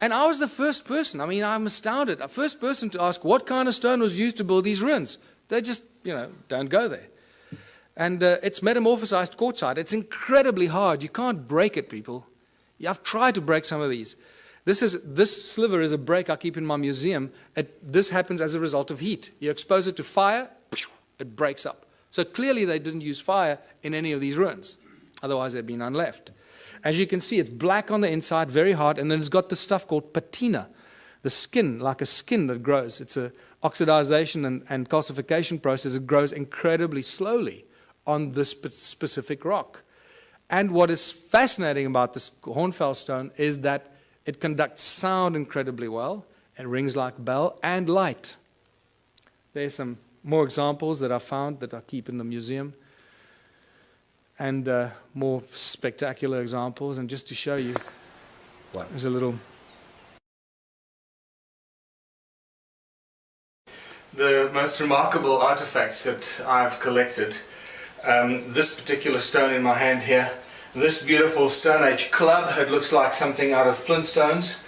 And I was the first person, I'm astounded, the first person to ask what kind of stone was used to build these ruins. They just, don't go there. And it's metamorphosized quartzite. It's incredibly hard. You can't break it, people. I've tried to break some of these. This sliver is a break I keep in my museum. This happens as a result of heat. You expose it to fire, it breaks up. So clearly they didn't use fire in any of these ruins. Otherwise there'd be none left. As you can see, it's black on the inside, very hard, and then it's got this stuff called patina, the skin, like a skin that grows. It's an oxidization and calcification process. It grows incredibly slowly on this specific rock. And what is fascinating about this hornfels stone is that it conducts sound incredibly well. It rings like a bell and light. There's some more examples that I found that I keep in the museum. And more spectacular examples. And just to show you, there's a little... The most remarkable artifacts that I've collected, this particular stone in my hand here, this beautiful Stone Age club, it looks like something out of Flintstones.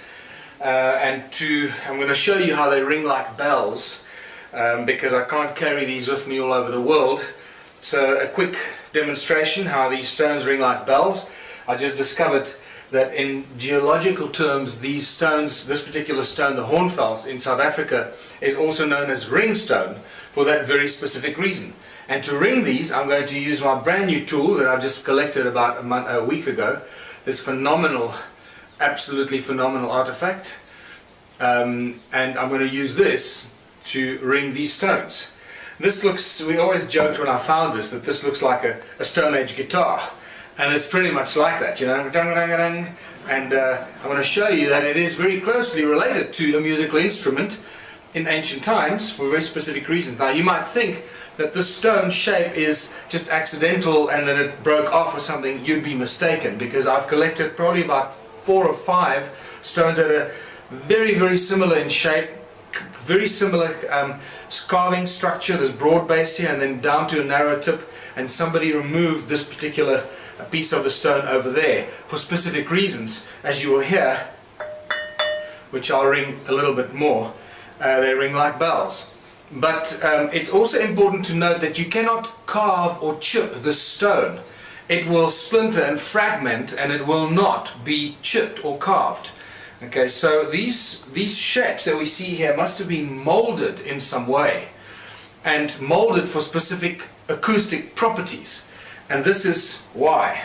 I'm going to show you how they ring like bells, because I can't carry these with me all over the world. So a quick demonstration how these stones ring like bells. I just discovered that in geological terms, these stones, this particular stone, the hornfels in South Africa, is also known as ringstone for that very specific reason. And to ring these, I'm going to use my brand new tool that I just collected about a week ago. This phenomenal, absolutely phenomenal artifact. And I'm going to use this to ring these stones. This looks, we always joked when I found this, that this looks like a Stone Age guitar. And it's pretty much like that, And I'm going to show you that it is very closely related to a musical instrument in ancient times for very specific reasons. Now you might think that the stone shape is just accidental and that it broke off or something. You'd be mistaken, because I've collected probably about 4 or 5 stones that are very, very similar in shape, very similar carving structure. There's broad base here and then down to a narrow tip, and somebody removed this particular piece of the stone over there for specific reasons, as you will hear, which I'll ring a little bit more. They ring like bells. But it's also important to note that you cannot carve or chip this stone. it will splinter and fragment, and it will not be chipped or carved. Okay, so these shapes that we see here must have been molded in some way, and molded for specific acoustic properties. And this is why.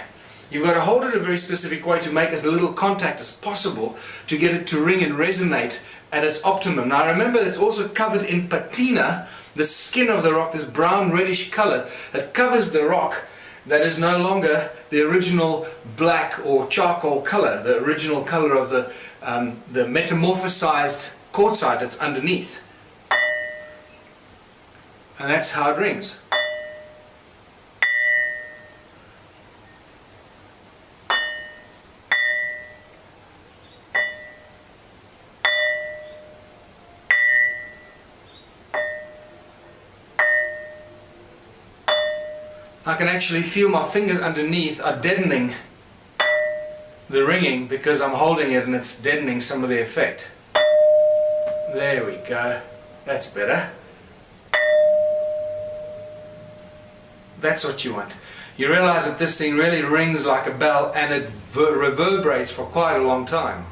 You've got to hold it a very specific way to make as little contact as possible to get it to ring and resonate at its optimum. Now remember, it's also covered in patina, the skin of the rock, this brown reddish color that covers the rock, that is no longer the original black or charcoal color, the original color of the metamorphosized quartzite that's underneath. And that's how it rings. I can actually feel my fingers underneath are deadening the ringing because I'm holding it and it's deadening some of the effect. There we go. That's better. That's what you want. You realize that this thing really rings like a bell and it reverberates for quite a long time.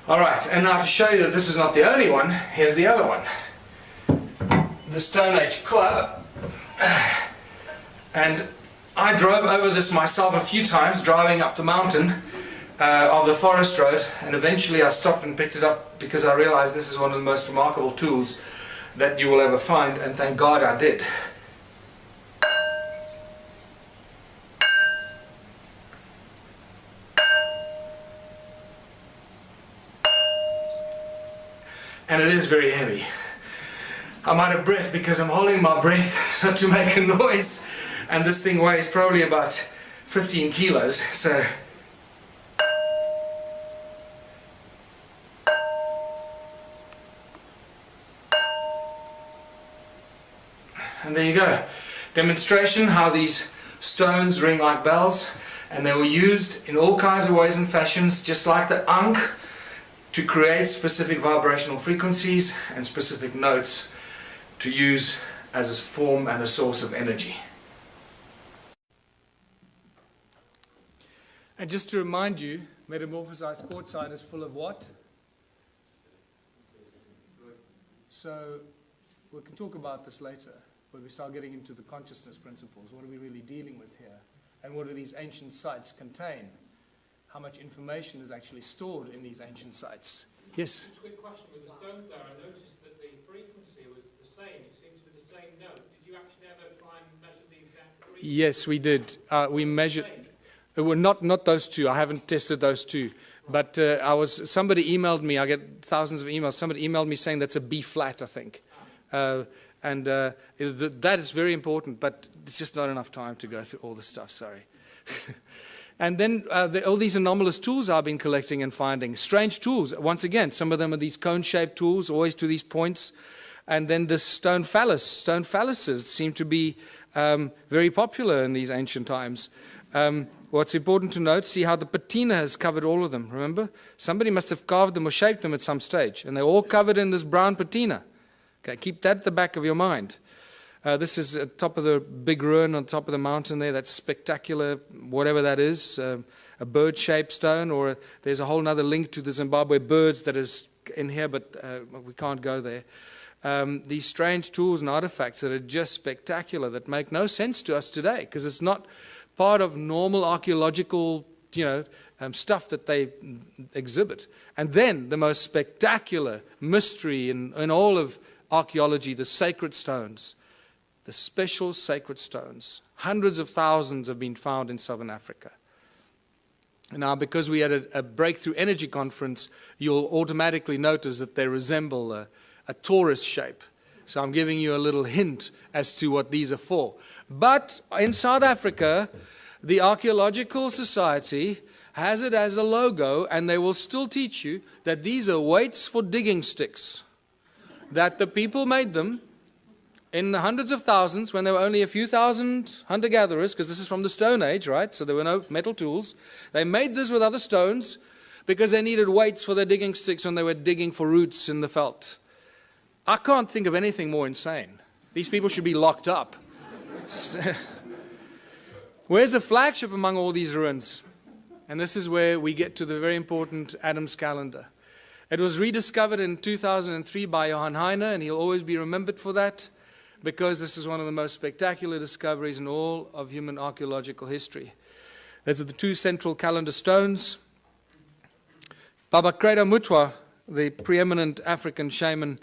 Alright, and now to show you that this is not the only one, here's the other one. The Stone Age Club. And I drove over this myself a few times, driving up the mountain of the forest road, and eventually I stopped and picked it up because I realized this is one of the most remarkable tools that you will ever find, and thank God I did. And it is very heavy. I'm out of breath because I'm holding my breath not to make a noise, and this thing weighs probably about 15 kilos, so and there you go. Demonstration how these stones ring like bells, and they were used in all kinds of ways and fashions, just like the ankh, to create specific vibrational frequencies and specific notes to use as a form and a source of energy. And just to remind you, metamorphosized quartzite is full of what? So we can talk about this later, when we start getting into the consciousness principles. What are we really dealing with here? And what do these ancient sites contain? How much information is actually stored in these ancient sites? Yes? Just a quick question with the stones there. I noticed that the frequency was the same. It seemed to be the same note. Did you actually ever try and measure the exact frequency? Yes, we did. We measured. Well, not those two. I haven't tested those two. But somebody emailed me. I get thousands of emails. Somebody emailed me saying that's a B flat, I think. That is very important, but it's just not enough time to go through all the stuff. Sorry. And then all these anomalous tools I've been collecting and finding. Strange tools. Once again, some of them are these cone-shaped tools, always to these points. And then the stone phallus. Stone phalluses seem to be very popular in these ancient times. What's important to note, see how the patina has covered all of them, remember? Somebody must have carved them or shaped them at some stage. And they're all covered in this brown patina. Okay, keep that at the back of your mind. This is at top of the big ruin on top of the mountain there. That's spectacular, whatever that is, a bird-shaped stone, or there's a whole other link to the Zimbabwe birds that is in here, but we can't go there. These strange tools and artifacts that are just spectacular, that make no sense to us today, because it's not part of normal archaeological, stuff that they exhibit. And then the most spectacular mystery in all of archaeology, the sacred stones. The special sacred stones. Hundreds of thousands have been found in southern Africa. Now, because we had a breakthrough energy conference, you'll automatically notice that they resemble a torus shape. So I'm giving you a little hint as to what these are for. But in South Africa, the Archaeological Society has it as a logo, and they will still teach you that these are weights for digging sticks. That the people made them in the hundreds of thousands, when there were only a few thousand hunter-gatherers, because this is from the Stone Age, right? So there were no metal tools. They made this with other stones because they needed weights for their digging sticks when they were digging for roots in the veld. I can't think of anything more insane. These people should be locked up. Where's the flagship among all these ruins? And this is where we get to the very important Adam's calendar. It was rediscovered in 2003 by Johann Heine, and he'll always be remembered for that, because this is one of the most spectacular discoveries in all of human archaeological history. These are the two central calendar stones. Baba Kreda Mutwa, the preeminent African shaman,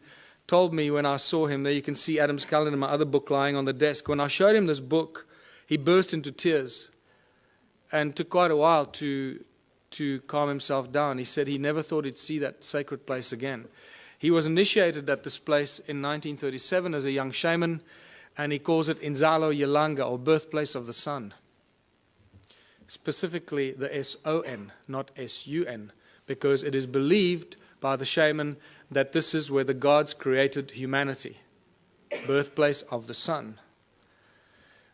told me when I saw him, there you can see Adam's calendar, my other book lying on the desk. When I showed him this book, he burst into tears and took quite a while to calm himself down. He said he never thought he'd see that sacred place again. He was initiated at this place in 1937 as a young shaman, and he calls it Inzalo Yelanga, or birthplace of the sun. Specifically the S-O-N, not S-U-N, because it is believed by the shaman that this is where the gods created humanity, birthplace of the sun.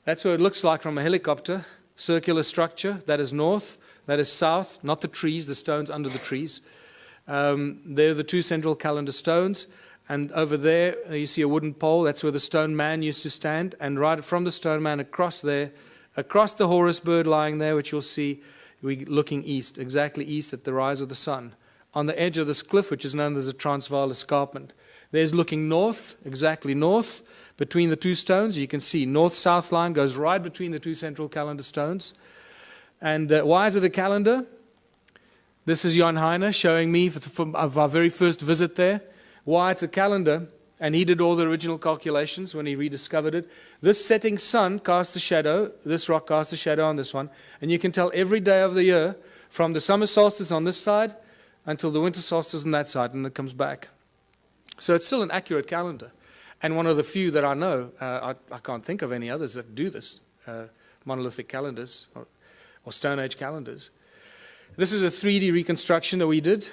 That's what it looks like from a helicopter, circular structure, that is north, that is south, not the trees, the stones under the trees. They're the two central calendar stones, and over there you see a wooden pole, that's where the stone man used to stand, and right from the stone man across there, across the Horus bird lying there, which you'll see, we're looking east, exactly east at the rise of the sun. On the edge of this cliff, which is known as the Transvaal Escarpment. There's looking north, exactly north, between the two stones. You can see north-south line goes right between the two central calendar stones. And why is it a calendar? This is Johann Heine showing me of our very first visit there, why it's a calendar. And he did all the original calculations when he rediscovered it. This setting sun casts a shadow, this rock casts a shadow on this one, and you can tell every day of the year, from the summer solstice on this side until the winter solstice on that side, and it comes back. So it's still an accurate calendar. And one of the few that I know, I can't think of any others that do this, monolithic calendars or Stone Age calendars. This is a 3D reconstruction that we did,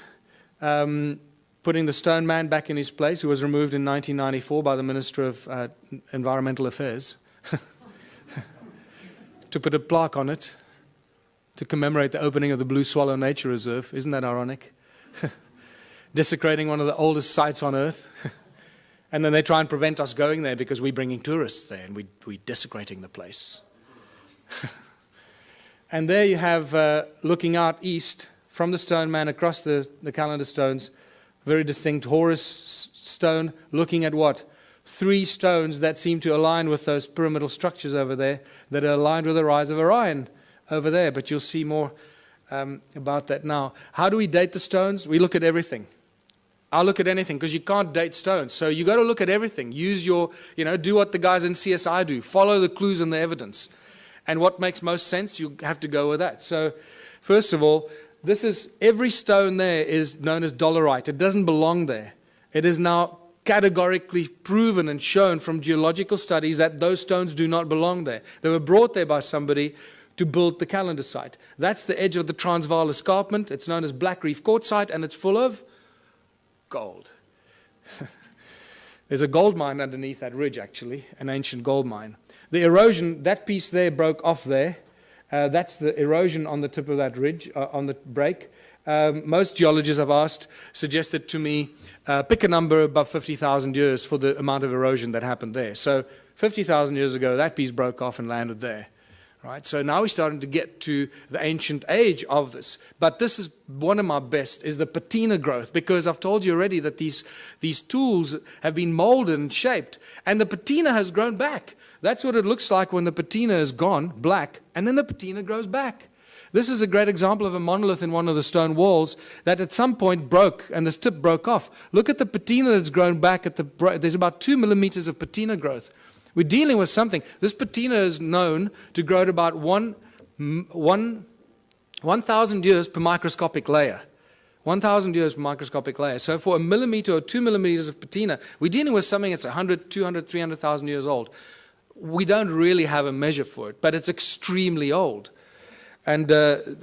putting the stone man back in his place, who was removed in 1994 by the Minister of Environmental Affairs, to put a plaque on it to commemorate the opening of the Blue Swallow Nature Reserve. Isn't that ironic? Desecrating one of the oldest sites on Earth. And then they try and prevent us going there because we're bringing tourists there and we're desecrating the place. And there you have, looking out east from the stone man across the calendar stones, very distinct Horus stone, looking at what? 3 stones that seem to align with those pyramidal structures over there, that are aligned with the rise of Orion over there. But you'll see more about that now. How do we date the stones? We look at everything. I'll look at anything, because you can't date stones. So you got to look at everything. Use your, do what the guys in CSI do. Follow the clues and the evidence. And what makes most sense, you have to go with that. So first of all, every stone there is known as dolerite. It doesn't belong there. It is now categorically proven and shown from geological studies that those stones do not belong there. They were brought there by somebody to build the calendar site. That's the edge of the Transvaal Escarpment. It's known as Black Reef Quartzite, and it's full of gold. There's a gold mine underneath that ridge, actually, an ancient gold mine. The erosion, that piece there broke off there. That's the erosion on the tip of that ridge, on the break. Most geologists I've asked suggested to me, pick a number above 50,000 years for the amount of erosion that happened there. So 50,000 years ago, that piece broke off and landed there. Right? So now we're starting to get to the ancient age of this. But this is one of my best, is the patina growth, because I've told you already that these tools have been molded and shaped, and the patina has grown back. That's what it looks like when the patina is gone, black, and then the patina grows back. This is a great example of a monolith in one of the stone walls that at some point broke, and this tip broke off. Look at the patina that's grown back. There's about 2 millimeters of patina growth. We're dealing with something. This patina is known to grow at about 1,000 years per microscopic layer. 1,000 years per microscopic layer. So for a millimeter or 2 millimeters of patina, we're dealing with something that's 100, 200, 300,000 years old. We don't really have a measure for it, but it's extremely old. And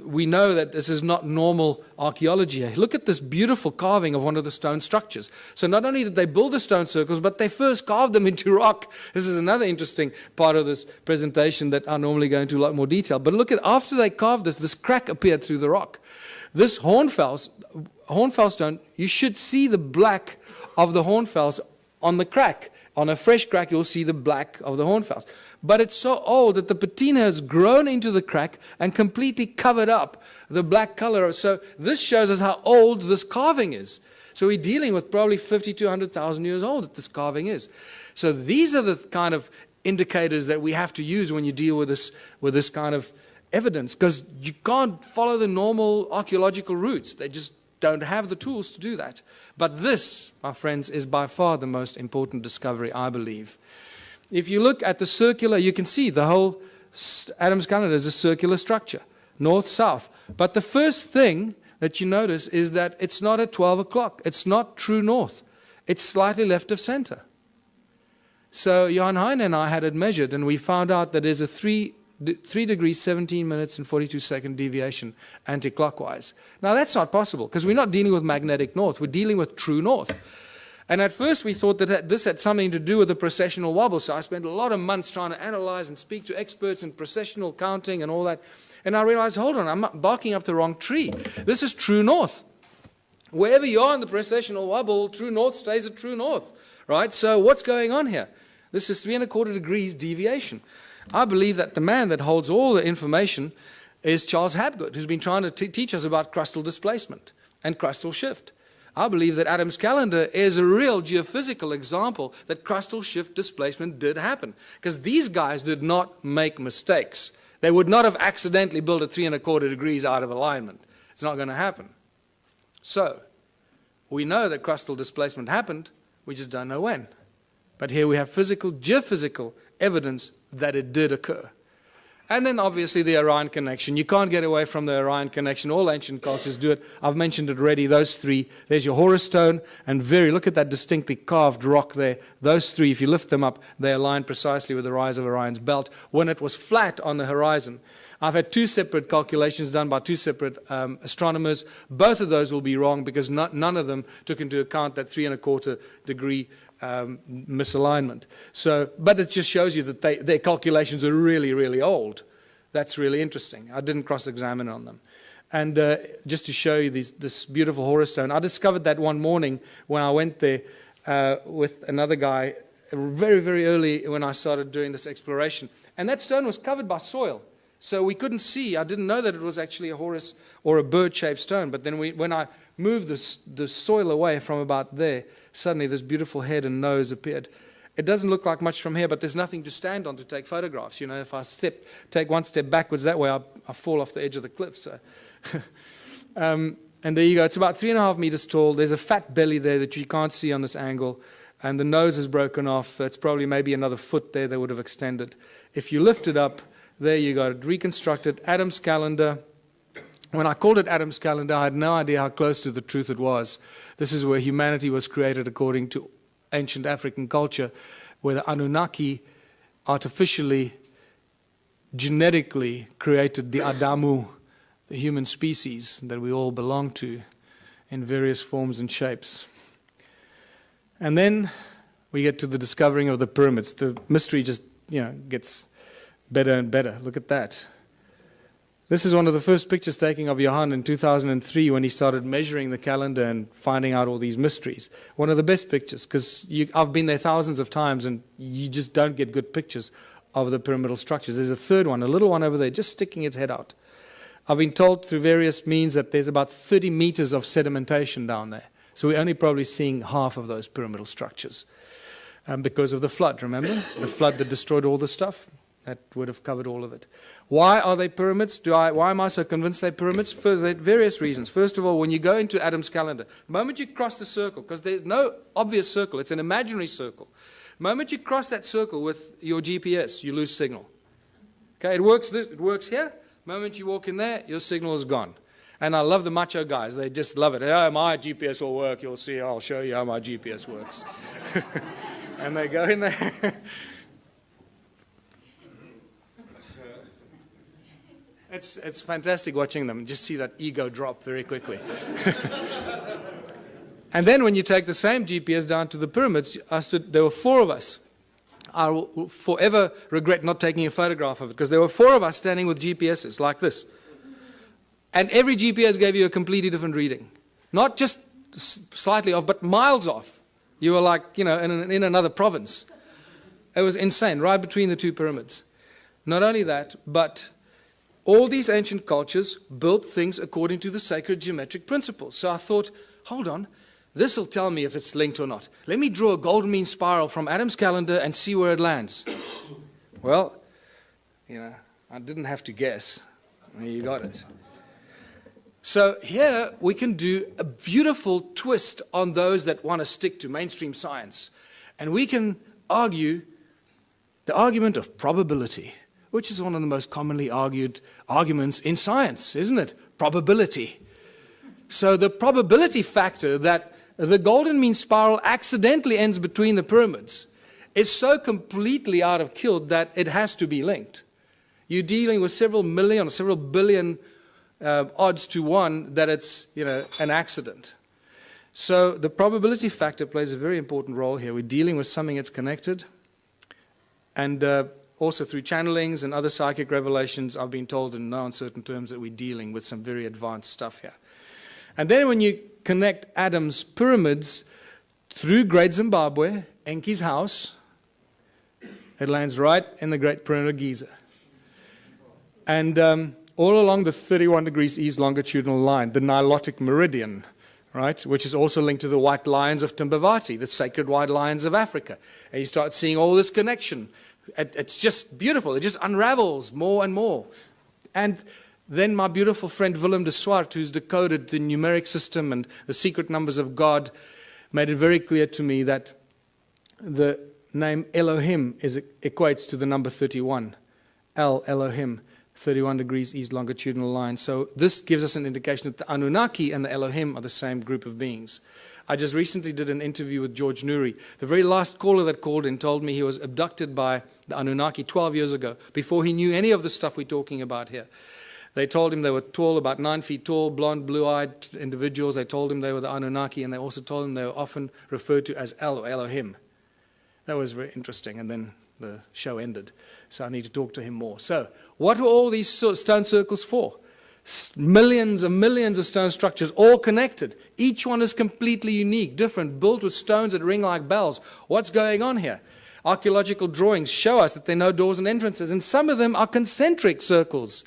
we know that this is not normal archaeology. Look at this beautiful carving of one of the stone structures. So not only did they build the stone circles, but they first carved them into rock. This is another interesting part of this presentation that I normally go into a lot more detail. But look at, after they carved this crack appeared through the rock. This hornfels stone, you should see the black of the hornfels on the crack. On a fresh crack, you'll see the black of the hornfowls. But it's so old that the patina has grown into the crack and completely covered up the black color. So this shows us how old this carving is. So we're dealing with probably 50 to 100,000 years old that this carving is. So these are the kind of indicators that we have to use when you deal with this kind of evidence, because you can't follow the normal archaeological routes. They just don't have the tools to do that. But this, my friends, is by far the most important discovery, I believe. If you look at the circular, you can see the whole Adam's calendar is a circular structure, north-south. But the first thing that you notice is that it's not at 12 o'clock. It's not true north. It's slightly left of center. So Johan Heine and I had it measured, and we found out that there's a 3 degrees, 17 minutes, and 42-second deviation anti-clockwise. Now, that's not possible, because we're not dealing with magnetic north. We're dealing with true north. And at first, we thought that this had something to do with the precessional wobble. So I spent a lot of months trying to analyze and speak to experts in precessional counting and all that. And I realized, hold on, I'm barking up the wrong tree. This is true north. Wherever you are in the precessional wobble, true north stays at true north, right? So what's going on here? This is 3¼ degrees deviation. I believe that the man that holds all the information is Charles Hapgood, who's been trying to teach us about crustal displacement and crustal shift. I believe that Adam's calendar is a real geophysical example that crustal shift displacement did happen, because these guys did not make mistakes. They would not have accidentally built at 3¼ degrees out of alignment. It's not going to happen. So, we know that crustal displacement happened, we just don't know when. But here we have physical, geophysical evidence that it did occur. And then obviously the Orion connection. You can't get away from the Orion connection. All ancient cultures do it. I've mentioned it already, those three. There's your Horus stone, and look at that distinctly carved rock there. Those three, if you lift them up, they align precisely with the rise of Orion's belt when it was flat on the horizon. I've had 2 separate calculations done by 2 separate astronomers. Both of those will be wrong, because none of them took into account that 3¼ degree misalignment. So, but it just shows you that their calculations are really, really old. That's really interesting. I didn't cross-examine on them. And just to show you this beautiful Horus stone, I discovered that one morning when I went there with another guy very, very early when I started doing this exploration. And that stone was covered by soil. So we couldn't see. I didn't know that it was actually a Horus or a bird-shaped stone. But then when I moved the soil away from about there, suddenly this beautiful head and nose appeared. It doesn't look like much from here, but there's nothing to stand on to take photographs. You know, if I take one step backwards that way, I fall off the edge of the cliff. So, and there you go. It's about 3.5 meters tall. There's a fat belly there that you can't see on this angle. And the nose is broken off. That's probably maybe another foot there that would have extended. If you lift it up, there you got it, reconstructed. Adam's calendar. When I called it Adam's calendar, I had no idea how close to the truth it was. This is where humanity was created according to ancient African culture, where the Annunaki artificially, genetically created the Adamu, the human species that we all belong to in various forms and shapes. And then we get to the discovering of the pyramids. The mystery just, gets better and better. Look at that. This is one of the first pictures taken of Johan in 2003 when he started measuring the calendar and finding out all these mysteries. One of the best pictures, because I've been there thousands of times and you just don't get good pictures of the pyramidal structures. There's a third one, a little one over there, just sticking its head out. I've been told through various means that there's about 30 meters of sedimentation down there. So we're only probably seeing half of those pyramidal structures because of the flood, remember? The flood that destroyed all the stuff. That would have covered all of it. Why are they pyramids? Why am I so convinced they're pyramids? For various reasons. First of all, when you go into Adam's calendar, the moment you cross the circle, because there's no obvious circle, it's an imaginary circle. The moment you cross that circle with your GPS, you lose signal. Okay, it works here. The moment you walk in there, your signal is gone. And I love the macho guys. They just love it. Oh, my GPS will work. You'll see. I'll show you how my GPS works. And they go in there. It's fantastic watching them. Just see that ego drop very quickly. And then when you take the same GPS down to the pyramids, there were 4 of us. I will forever regret not taking a photograph of it, because there were 4 of us standing with GPSs like this. And every GPS gave you a completely different reading. Not just slightly off, but miles off. You were like, in another province. It was insane, right between the two pyramids. Not only that, but all these ancient cultures built things according to the sacred geometric principles. So I thought, hold on, this will tell me if it's linked or not. Let me draw a golden mean spiral from Adam's calendar and see where it lands. Well, I didn't have to guess. You got it. So here we can do a beautiful twist on those that want to stick to mainstream science. And we can argue the argument of probability, which is one of the most commonly argued arguments in science, isn't it? Probability. So the probability factor that the golden mean spiral accidentally ends between the pyramids is so completely out of kilter that it has to be linked. You're dealing with several million or several billion odds to one that it's an accident. So the probability factor plays a very important role here. We're dealing with something that's connected, and also through channelings and other psychic revelations, I've been told in no uncertain terms that we're dealing with some very advanced stuff here. And then when you connect Adam's pyramids through Great Zimbabwe, Enki's house, it lands right in the Great Pyramid of Giza. And all along the 31 degrees east longitudinal line, the Nilotic meridian, right, which is also linked to the white lions of Timbavati, the sacred white lions of Africa. And you start seeing all this connection. It's just beautiful. It just unravels more and more. And then my beautiful friend Willem de Swart, who's decoded the numeric system and the secret numbers of God, made it very clear to me that the name Elohim equates to the number 31. Elohim. 31 degrees east longitudinal line. So this gives us an indication that the Anunnaki and the Elohim are the same group of beings. I just recently did an interview with George Nuri. The very last caller that called in told me he was abducted by the Anunnaki 12 years ago, before he knew any of the stuff we're talking about here. They told him they were tall, about 9 feet tall, blonde, blue-eyed individuals. They told him they were the Anunnaki, and they also told him they were often referred to as El or Elohim. That was very interesting, and then the show ended. So I need to talk to him more. So what were all these stone circles for? Millions and millions of stone structures, all connected. Each one is completely unique, different, built with stones that ring like bells. What's going on here? Archaeological drawings show us that there are no doors and entrances, and some of them are concentric circles,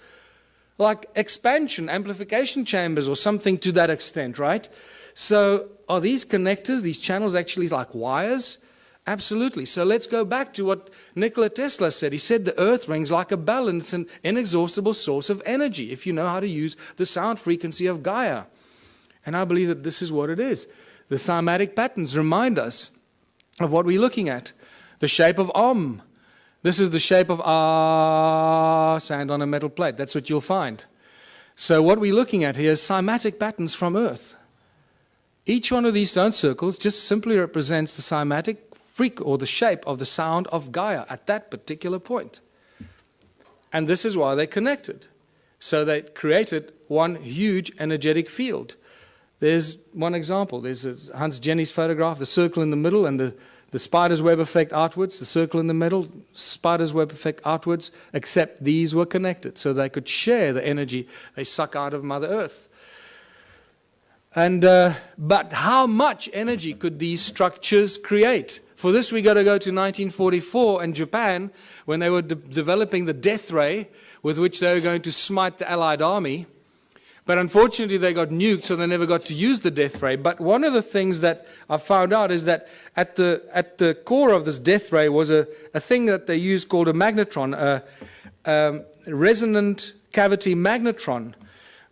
like expansion, amplification chambers, or something to that extent, right? So are these connectors, these channels, actually like wires? Absolutely. So let's go back to what Nikola Tesla said. He said the earth rings like a bell, and it's an inexhaustible source of energy if you know how to use the sound frequency of Gaia. And I believe that this is what it is. The cymatic patterns remind us of what we're looking at. The shape of Om. This is the shape of sand on a metal plate. That's what you'll find. So what we're looking at here is cymatic patterns from Earth. Each one of these stone circles just simply represents the cymatic or the shape of the sound of Gaia at that particular point. And this is why they connected. So they created one huge energetic field. There's one example. There's Hans Jenny's photograph, the circle in the middle, and the spider's web effect outwards, the circle in the middle, spider's web effect outwards, except these were connected, so they could share the energy they suck out of Mother Earth. And but how much energy could these structures create? For this, we got to go to 1944 in Japan, when they were developing the death ray with which they were going to smite the Allied army. But unfortunately, they got nuked, so they never got to use the death ray. But one of the things that I found out is that at the core of this death ray was a thing that they used called a magnetron, a resonant cavity magnetron.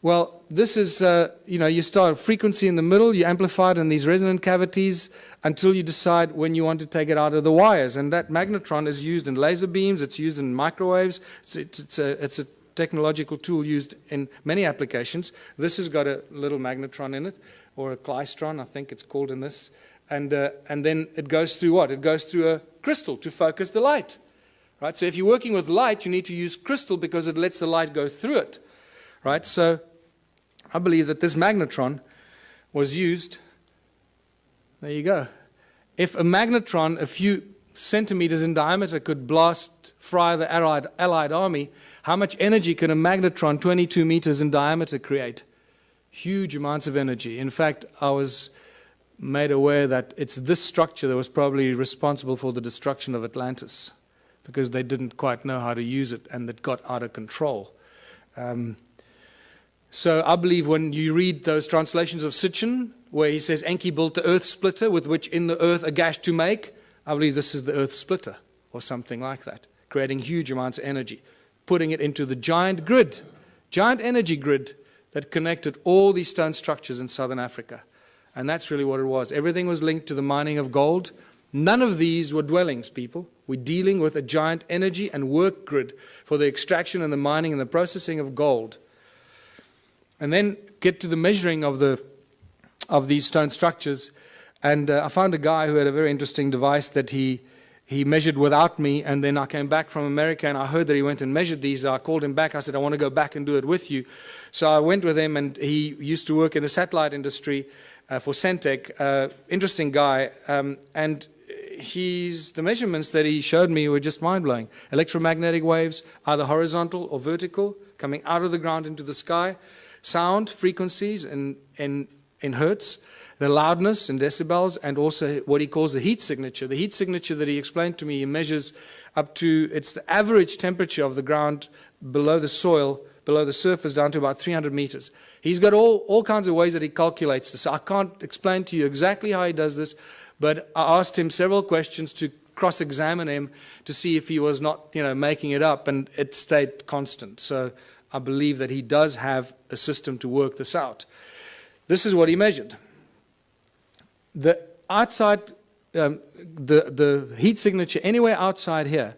Well, this is, you start a frequency in the middle, you amplify it in these resonant cavities until you decide when you want to take it out of the wires. And that magnetron is used in laser beams, it's used in microwaves, it's a technological tool used in many applications. This has got a little magnetron in it, or a klystron, I think it's called in this. And then it goes through what? It goes through a crystal to focus the light. Right? So if you're working with light, you need to use crystal because it lets the light go through it. Right? So I believe that this magnetron was used. There you go. If a magnetron a few centimeters in diameter could fry the Allied army, how much energy can a magnetron 22 meters in diameter create? Huge amounts of energy. In fact, I was made aware that it's this structure that was probably responsible for the destruction of Atlantis, because they didn't quite know how to use it and it got out of control. So I believe when you read those translations of Sitchin, where he says Enki built the earth splitter with which in the earth a gash to make, I believe this is the earth splitter or something like that, creating huge amounts of energy, putting it into the giant grid, giant energy grid that connected all these stone structures in southern Africa. And that's really what it was. Everything was linked to the mining of gold. None of these were dwellings, people. We're dealing with a giant energy and work grid for the extraction and the mining and the processing of gold. And then get to the measuring of these stone structures. And I found a guy who had a very interesting device that he measured without me, and then I came back from America and I heard that he went and measured these. I called him back. I said, I want to go back and do it with you. So I went with him, and he used to work in the satellite industry for Centec. Interesting guy. And the measurements that he showed me were just mind-blowing. Electromagnetic waves, either horizontal or vertical, coming out of the ground into the sky. Sound frequencies in hertz. The loudness in decibels, and also what he calls the heat signature. The heat signature that he explained to me, he measures up to, it's the average temperature of the ground below the soil, below the surface, down to about 300 meters. He's got all kinds of ways that he calculates this. I can't explain to you exactly how he does this, but I asked him several questions to cross-examine him to see if he was not, making it up, and it stayed constant. So I believe that he does have a system to work this out. This is what he measured. The outside, the heat signature anywhere outside here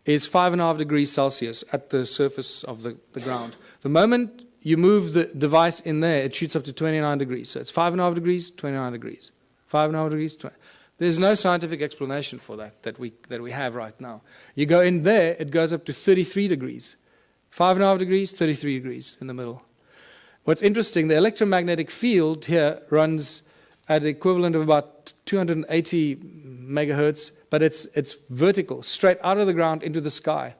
is 5.5 degrees Celsius at the surface of the ground. The moment you move the device in there, it shoots up to 29 degrees. So it's 5.5 degrees, 29 degrees. 5.5 degrees, 20. There's no scientific explanation for that we have right now. You go in there, it goes up to 33 degrees. 5.5 degrees, 33 degrees in the middle. What's interesting, the electromagnetic field here runs at the equivalent of about 280 megahertz, but it's vertical, straight out of the ground into the sky.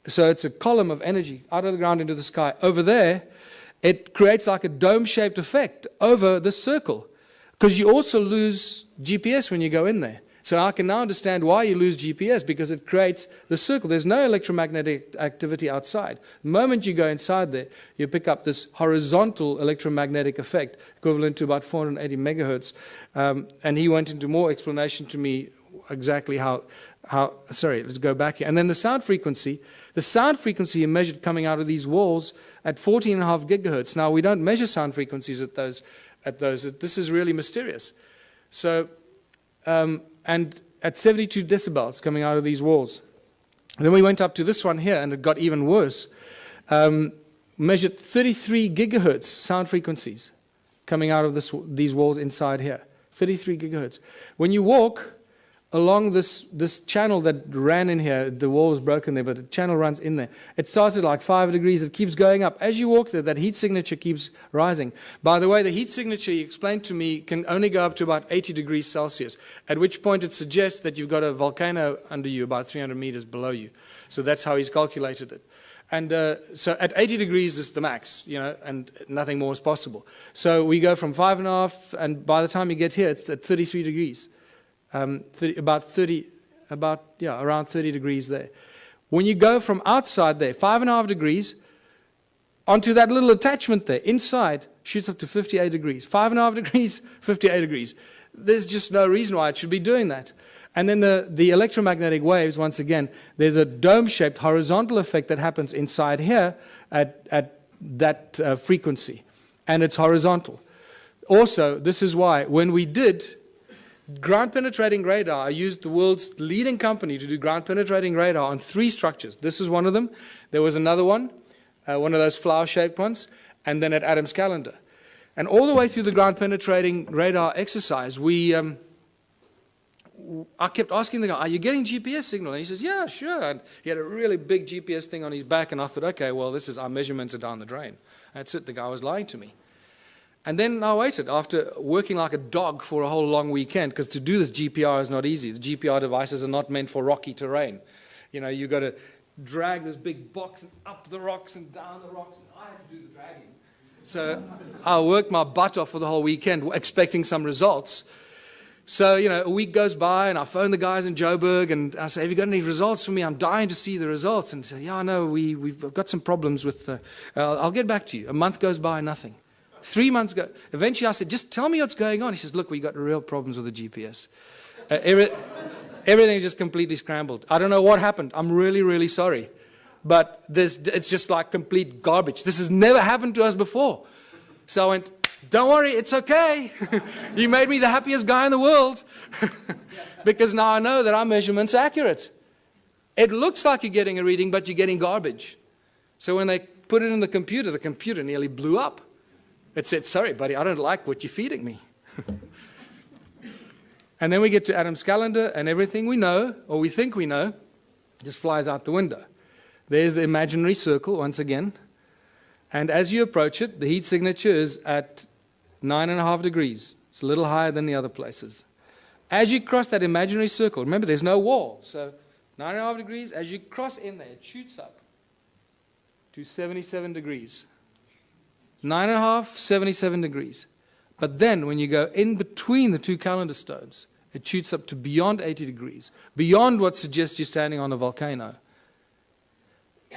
So it's a column of energy out of the ground into the sky. Over there, it creates like a dome-shaped effect over the circle, because you also lose GPS when you go in there. So I can now understand why you lose GPS, because it creates the circle. There's no electromagnetic activity outside. The moment you go inside there, you pick up this horizontal electromagnetic effect, equivalent to about 480 megahertz. And he went into more explanation to me exactly how sorry, let's go back here. And then the sound frequency he measured coming out of these walls at 14.5 gigahertz. Now, we don't measure sound frequencies at those. This is really mysterious. So, and at 72 decibels coming out of these walls. And then we went up to this one here, and it got even worse. Measured 33 gigahertz sound frequencies coming out of these walls inside here. 33 gigahertz. When you walk along this channel that ran in here, the wall was broken there, but the channel runs in there. It started like 5 degrees. It keeps going up. As you walk there, that heat signature keeps rising. By the way, the heat signature, he explained to me, can only go up to about 80 degrees Celsius, at which point it suggests that you've got a volcano under you, about 300 meters below you. So that's how he's calculated it. And so at 80 degrees is the max, and nothing more is possible. So we go from 5.5, and by the time you get here, it's at 33 degrees. Around 30 degrees there. When you go from outside there, 5.5 degrees, onto that little attachment there, inside, shoots up to 58 degrees. 5.5 degrees, 58 degrees. There's just no reason why it should be doing that. And then the electromagnetic waves, once again, there's a dome-shaped horizontal effect that happens inside here at that frequency. And it's horizontal. Also, this is why, when we did ground-penetrating radar, I used the world's leading company to do ground-penetrating radar on 3 structures. This is one of them. There was another one of those flower-shaped ones, and then at Adams Calendar. And all the way through the ground-penetrating radar exercise, I kept asking the guy, are you getting GPS signal? And he says, yeah, sure. And he had a really big GPS thing on his back, and I thought, okay, well, our measurements are down the drain. That's it. The guy was lying to me. And then I waited, after working like a dog for a whole long weekend, because to do this GPR is not easy. The GPR devices are not meant for rocky terrain. You've got to drag this big box and up the rocks and down the rocks, and I had to do the dragging. So I worked my butt off for the whole weekend expecting some results. So, you know, a week goes by and I phone the guys in Joburg and I say, have you got any results for me? I'm dying to see the results. And they say, yeah, no, we've got some problems with, I'll get back to you. A month goes by, nothing. 3 months go. Eventually I said, just tell me what's going on. He says, look, we got real problems with the GPS. Everything's just completely scrambled. I don't know what happened. I'm really, really sorry. But it's just like complete garbage. This has never happened to us before. So I went, don't worry, it's okay. You made me the happiest guy in the world. Because now I know that our measurement's accurate. It looks like you're getting a reading, but you're getting garbage. So when they put it in the computer nearly blew up. It said, sorry, buddy, I don't like what you're feeding me. And then we get to Adam's calendar, and everything we know, or we think we know, just flies out the window. There's the imaginary circle once again. And as you approach it, the heat signature is at 9.5 degrees. It's a little higher than the other places. As you cross that imaginary circle, remember there's no wall. So 9.5 degrees, as you cross in there, it shoots up to 77 degrees. 9.5, 77 degrees. But then when you go in between the two calendar stones, it shoots up to beyond 80 degrees, beyond what suggests you're standing on a volcano.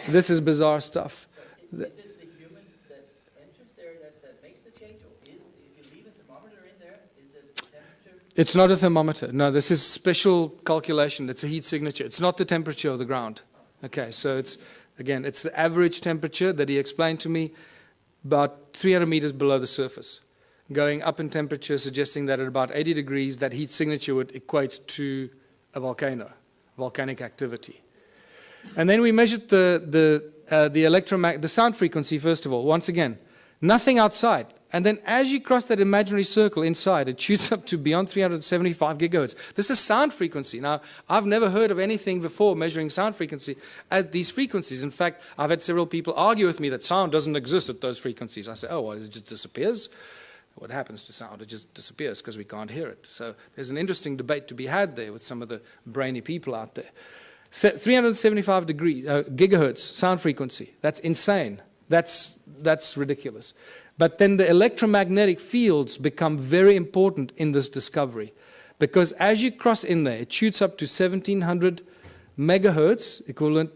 This is bizarre stuff. Is it the human that enters there that makes the change? Or if you leave a thermometer in there, is it the temperature? It's not a thermometer. No, this is special calculation. It's a heat signature. It's not the temperature of the ground. Okay, so it's the average temperature that he explained to me, about 300 meters below the surface. Going up in temperature, suggesting that at about 80 degrees, that heat signature would equate to a volcano, volcanic activity. And then we measured the sound frequency, first of all. Once again, nothing outside. And then as you cross that imaginary circle inside, it shoots up to beyond 375 gigahertz. This is sound frequency. Now, I've never heard of anything before measuring sound frequency at these frequencies. In fact, I've had several people argue with me that sound doesn't exist at those frequencies. I say, oh, well, it just disappears. What happens to sound? It just disappears because we can't hear it. So there's an interesting debate to be had there with some of the brainy people out there. 375 gigahertz sound frequency. That's insane. That's ridiculous. But then the electromagnetic fields become very important in this discovery, because as you cross in there, it shoots up to 1700 megahertz, equivalent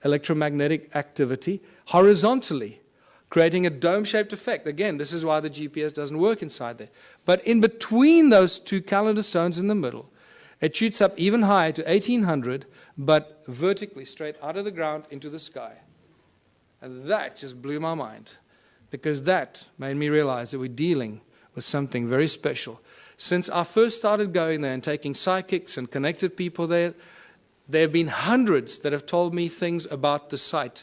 electromagnetic activity, horizontally, creating a dome-shaped effect. Again, this is why the GPS doesn't work inside there. But in between those two calendar stones in the middle, it shoots up even higher to 1800, but vertically, straight out of the ground into the sky. And that just blew my mind, because that made me realize that we're dealing with something very special. Since I first started going there and taking psychics and connected people there, there have been hundreds that have told me things about the site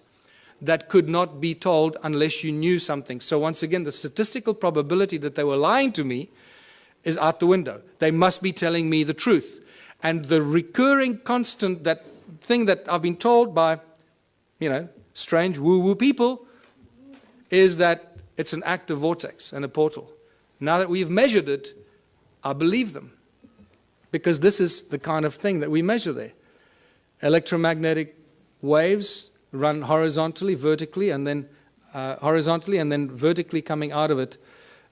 that could not be told unless you knew something. So once again, the statistical probability that they were lying to me is out the window. They must be telling me the truth. And the recurring constant, that thing that I've been told by, strange woo-woo people, is that it's an active vortex and a portal. Now that we've measured it, I believe them, because this is the kind of thing that we measure there. Electromagnetic waves run horizontally, vertically, and then vertically coming out of it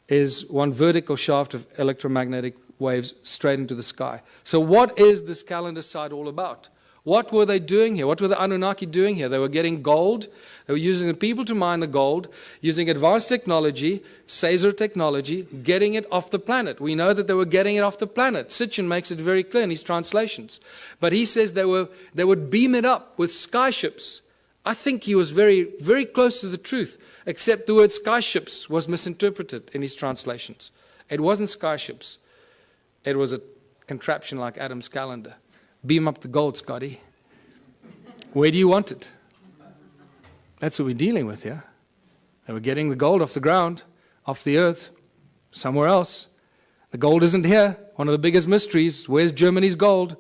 is one vertical shaft of electromagnetic waves straight into the sky. So what is this calendar site all about? What were they doing here? What were the Annunaki doing here? They were getting gold. They were using the people to mine the gold, using advanced technology, Caesar technology, getting it off the planet. We know that they were getting it off the planet. Sitchin makes it very clear in his translations. But he says they would beam it up with skyships. I think he was very, very close to the truth, except the word skyships was misinterpreted in his translations. It wasn't skyships. It was a contraption like Adam's calendar. Beam up the gold, Scotty. Where do you want it? That's what we're dealing with here. They were getting the gold off the ground, off the earth, somewhere else. The gold isn't here. One of the biggest mysteries. Where's Germany's gold?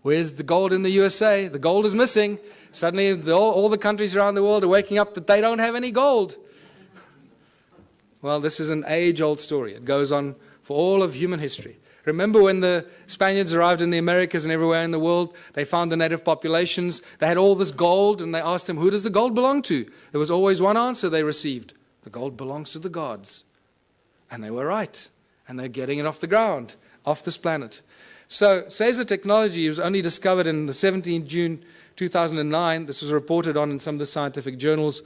Where's the gold in the USA? The gold is missing. Suddenly all the countries around the world are waking up that they don't have any gold. Well, this is an age-old story. It goes on for all of human history. Remember when the Spaniards arrived in the Americas and everywhere in the world, they found the native populations, they had all this gold, and they asked them, who does the gold belong to? There was always one answer they received, The gold belongs to the gods. And they were right. And they're getting it off the ground, off this planet. So, Caesar technology was only discovered in the 17th June 2009. This was reported on in some of the scientific journals,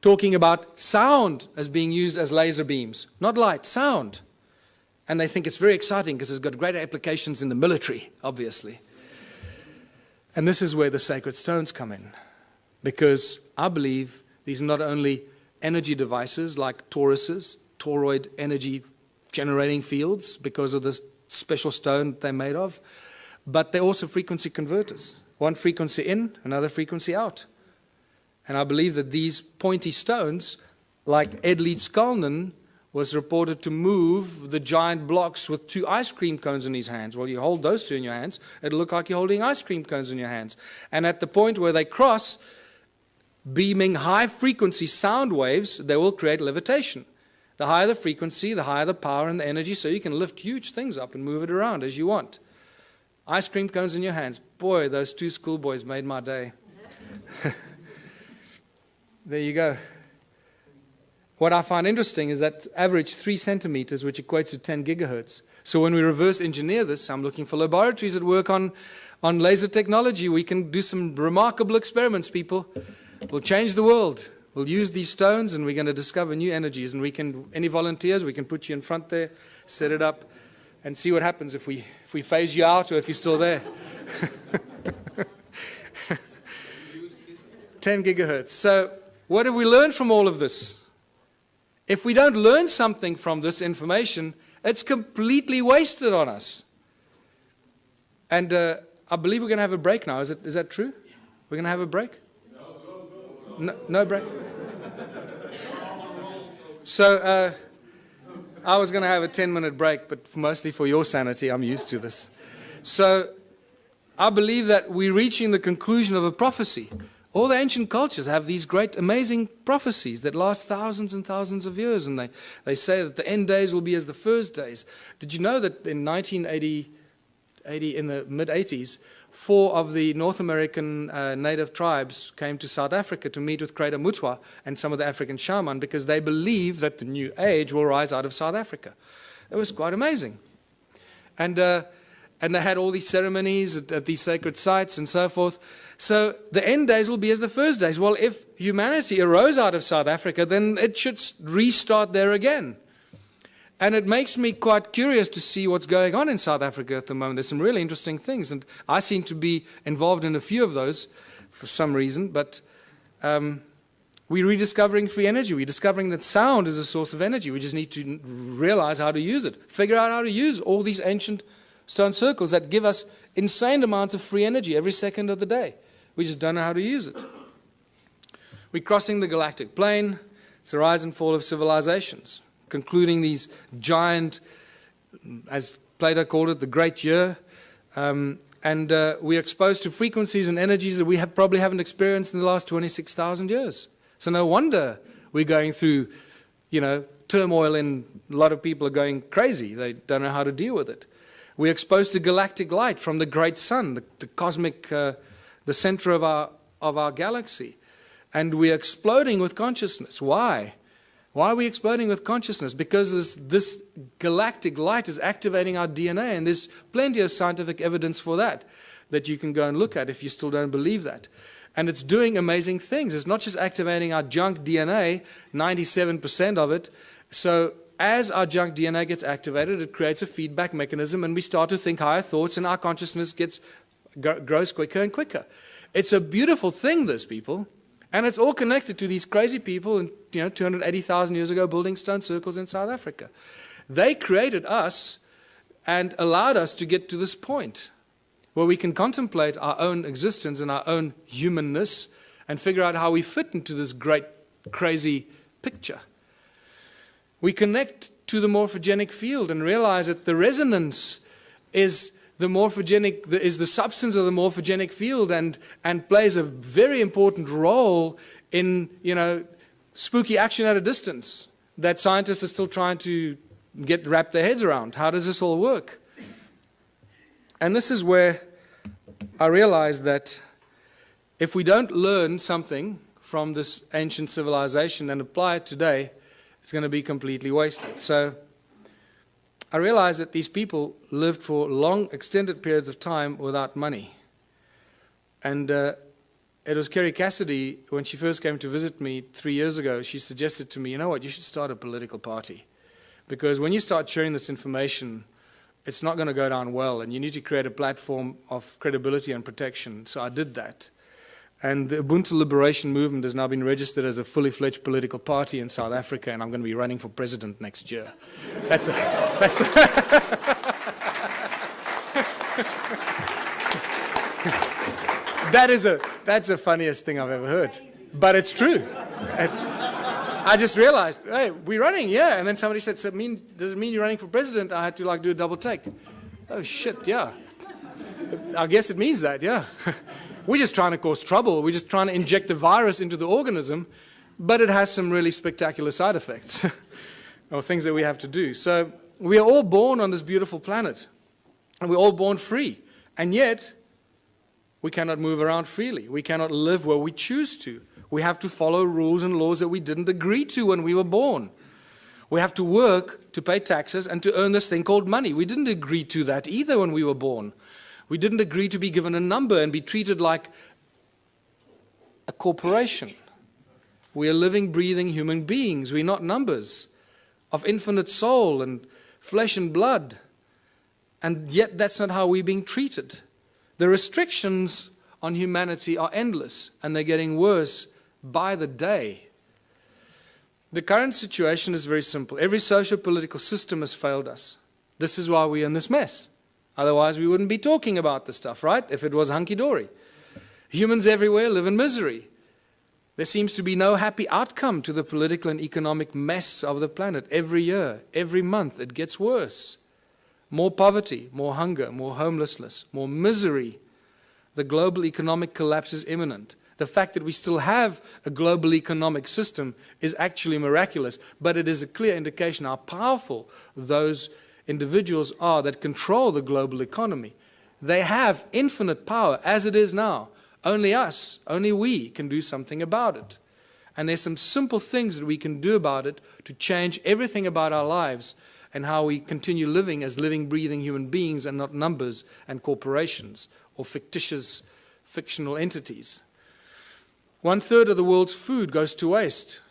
talking about sound as being used as laser beams. Not light, sound. And they think it's very exciting because it's got great applications in the military, obviously. And this is where the sacred stones come in. Because I believe these are not only energy devices like toruses, toroid energy generating fields because of the special stone they're made of, but they're also frequency converters. One frequency in, another frequency out. And I believe that these pointy stones, like Ed Leeds-Skalnin, was reported to move the giant blocks with 2 ice cream cones in his hands. Well, you hold those 2 in your hands, it'll look like you're holding ice cream cones in your hands. And at the point where they cross, beaming high-frequency sound waves, they will create levitation. The higher the frequency, the higher the power and the energy, so you can lift huge things up and move it around as you want. Ice cream cones in your hands. Boy, those 2 schoolboys made my day. There you go. What I find interesting is that average 3 centimeters, which equates to 10 gigahertz. So when we reverse engineer this, I'm looking for laboratories that work on laser technology. We can do some remarkable experiments, people. We'll change the world. We'll use these stones and we're going to discover new energies. And we can, any volunteers, we can put you in front there, set it up, and see what happens if we phase you out or if you're still there. 10 gigahertz. So what have we learned from all of this? If we don't learn something from this information, it's completely wasted on us. And I believe we're going to have a break now. Is that true? We're going to have a break? No break? So I was going to have a 10-minute break, but mostly for your sanity, I'm used to this. So I believe that we're reaching the conclusion of a prophecy. All the ancient cultures have these great, amazing prophecies that last thousands and thousands of years, and they say that the end days will be as the first days. Did you know that in 1980, in the mid-80s, 4 of the North American native tribes came to South Africa to meet with Creator Mutwa and some of the African shaman because they believe that the new age will rise out of South Africa. It was quite amazing. And they had all these ceremonies at these sacred sites and so forth. So the end days will be as the first days. Well, if humanity arose out of South Africa, then it should restart there again. And it makes me quite curious to see what's going on in South Africa at the moment. There's some really interesting things, and I seem to be involved in a few of those for some reason, but we're rediscovering free energy. We're discovering that sound is a source of energy. We just need to realize how to use it, figure out how to use all these ancient stone circles that give us insane amounts of free energy every second of the day. We just don't know how to use it. We're crossing the galactic plane. It's the rise and fall of civilizations, concluding these giant, as Plato called it, the great year. We're exposed to frequencies and energies that we probably haven't experienced in the last 26,000 years. So no wonder we're going through, turmoil, and a lot of people are going crazy. They don't know how to deal with it. We're exposed to galactic light from the great sun, the cosmic, the center of our galaxy. And we're exploding with consciousness. Why? Why are we exploding with consciousness? Because this galactic light is activating our DNA, and there's plenty of scientific evidence for that you can go and look at if you still don't believe that. And it's doing amazing things. It's not just activating our junk DNA, 97% of it. So as our junk DNA gets activated, it creates a feedback mechanism, and we start to think higher thoughts, and our consciousness grows quicker and quicker. It's a beautiful thing, this, people. And it's all connected to these crazy people, 280,000 years ago, building stone circles in South Africa. They created us and allowed us to get to this point where we can contemplate our own existence and our own humanness and figure out how we fit into this great, crazy picture. We connect to the morphogenic field and realize that the resonance is the substance of the morphogenic field and plays a very important role in, spooky action at a distance that scientists are still trying to wrap their heads around. How does this all work? And this is where I realized that if we don't learn something from this ancient civilization and apply it today, it's going to be completely wasted. So I realized that these people lived for long, extended periods of time without money. And it was Kerry Cassidy, when she first came to visit me 3 years ago, she suggested to me, you know what, you should start a political party. Because when you start sharing this information, it's not going to go down well, and you need to create a platform of credibility and protection. So I did that. And the Ubuntu Liberation Movement has now been registered as a fully fledged political party in South Africa, and I'm going to be running for president next year. That's the funniest thing I've ever heard. But it's true. I just realized, hey, we're running, yeah. And then somebody said, so does it mean you're running for president? I had to do a double take. Oh, shit, yeah. I guess it means that, yeah. We're just trying to cause trouble. We're just trying to inject the virus into the organism, but it has some really spectacular side effects or things that we have to do. So we are all born on this beautiful planet, and we're all born free. And yet, we cannot move around freely. We cannot live where we choose to. We have to follow rules and laws that we didn't agree to when we were born. We have to work to pay taxes and to earn this thing called money. We didn't agree to that either when we were born. We didn't agree to be given a number and be treated like a corporation. We are living, breathing human beings. We're not numbers of infinite soul and flesh and blood. And yet that's not how we're being treated. The restrictions on humanity are endless, and they're getting worse by the day. The current situation is very simple. Every socio-political system has failed us. This is why we're in this mess. Otherwise, we wouldn't be talking about this stuff, right? If it was hunky-dory. Humans everywhere live in misery. There seems to be no happy outcome to the political and economic mess of the planet. Every year, every month, it gets worse. More poverty, more hunger, more homelessness, more misery. The global economic collapse is imminent. The fact that we still have a global economic system is actually miraculous, but it is a clear indication how powerful those individuals are that control the global economy. They have infinite power as it is now. Only us, only we can do something about it. And there's some simple things that we can do about it to change everything about our lives and how we continue living as living, breathing human beings and not numbers and corporations or fictitious, fictional entities. 1/3 of the world's food goes to waste.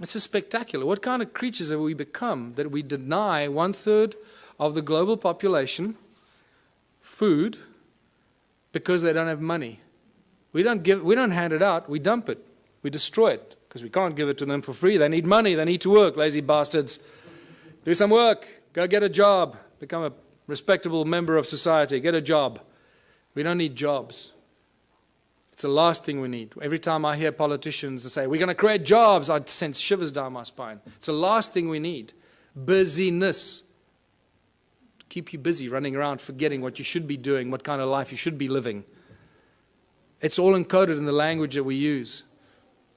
This is spectacular. What kind of creatures have we become that we deny 1/3 of the global population food because they don't have money? We don't hand it out, we dump it, we destroy it, because we can't give it to them for free. They need money, they need to work, lazy bastards. Do some work, go get a job, become a respectable member of society, get a job. We don't need jobs. It's the last thing we need. Every time I hear politicians say, we're going to create jobs, I sense shivers down my spine. It's the last thing we need. Busyness. Keep you busy, running around, forgetting what you should be doing, what kind of life you should be living. It's all encoded in the language that we use.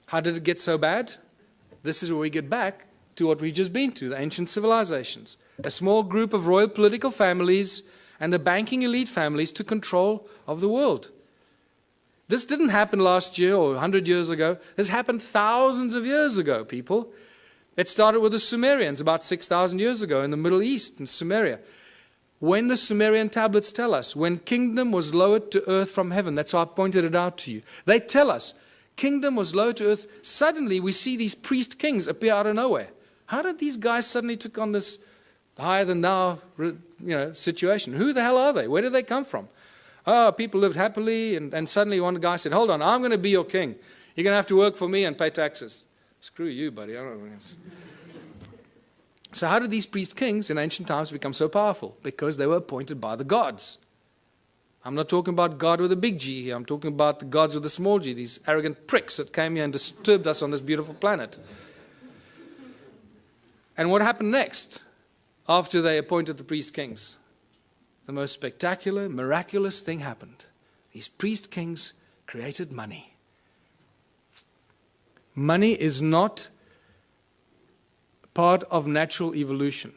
How did it get so bad? This is where we get back to what we've just been to, the ancient civilizations. A small group of royal political families and the banking elite families took control of the world. This didn't happen last year or 100 years ago. This happened thousands of years ago, people. It started with the Sumerians about 6,000 years ago in the Middle East, in Sumeria. When the Sumerian tablets tell us, when kingdom was lowered to earth from heaven, that's why I pointed it out to you. They tell us, kingdom was lowered to earth. Suddenly we see these priest kings appear out of nowhere. How did these guys suddenly take on this higher than thou situation? Who the hell are they? Where did they come from? Oh, people lived happily, and suddenly one guy said, hold on, I'm going to be your king. You're going to have to work for me and pay taxes. Screw you, buddy. I don't know. So how did these priest kings in ancient times become so powerful? Because they were appointed by the gods. I'm not talking about God with a big G here. I'm talking about the gods with a small g, these arrogant pricks that came here and disturbed us on this beautiful planet. And what happened next after they appointed the priest kings? The most spectacular, miraculous thing happened. These priest kings created money. Money is not part of natural evolution.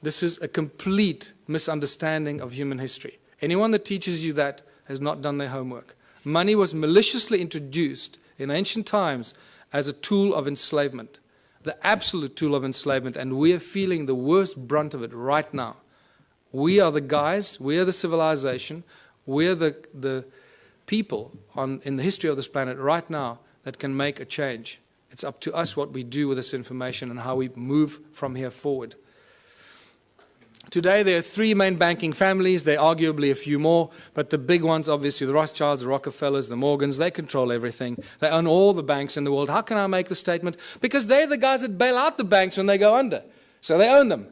This is a complete misunderstanding of human history. Anyone that teaches you that has not done their homework. Money was maliciously introduced in ancient times as a tool of enslavement, the absolute tool of enslavement, and we are feeling the worst brunt of it right now. We are the guys, we are the civilization, we are the people in the history of this planet right now that can make a change. It's up to us what we do with this information and how we move from here forward. Today there are three main banking families, there are arguably a few more, but the big ones, obviously the Rothschilds, the Rockefellers, the Morgans, they control everything. They own all the banks in the world. How can I make the statement? Because they're the guys that bail out the banks when they go under. So they own them.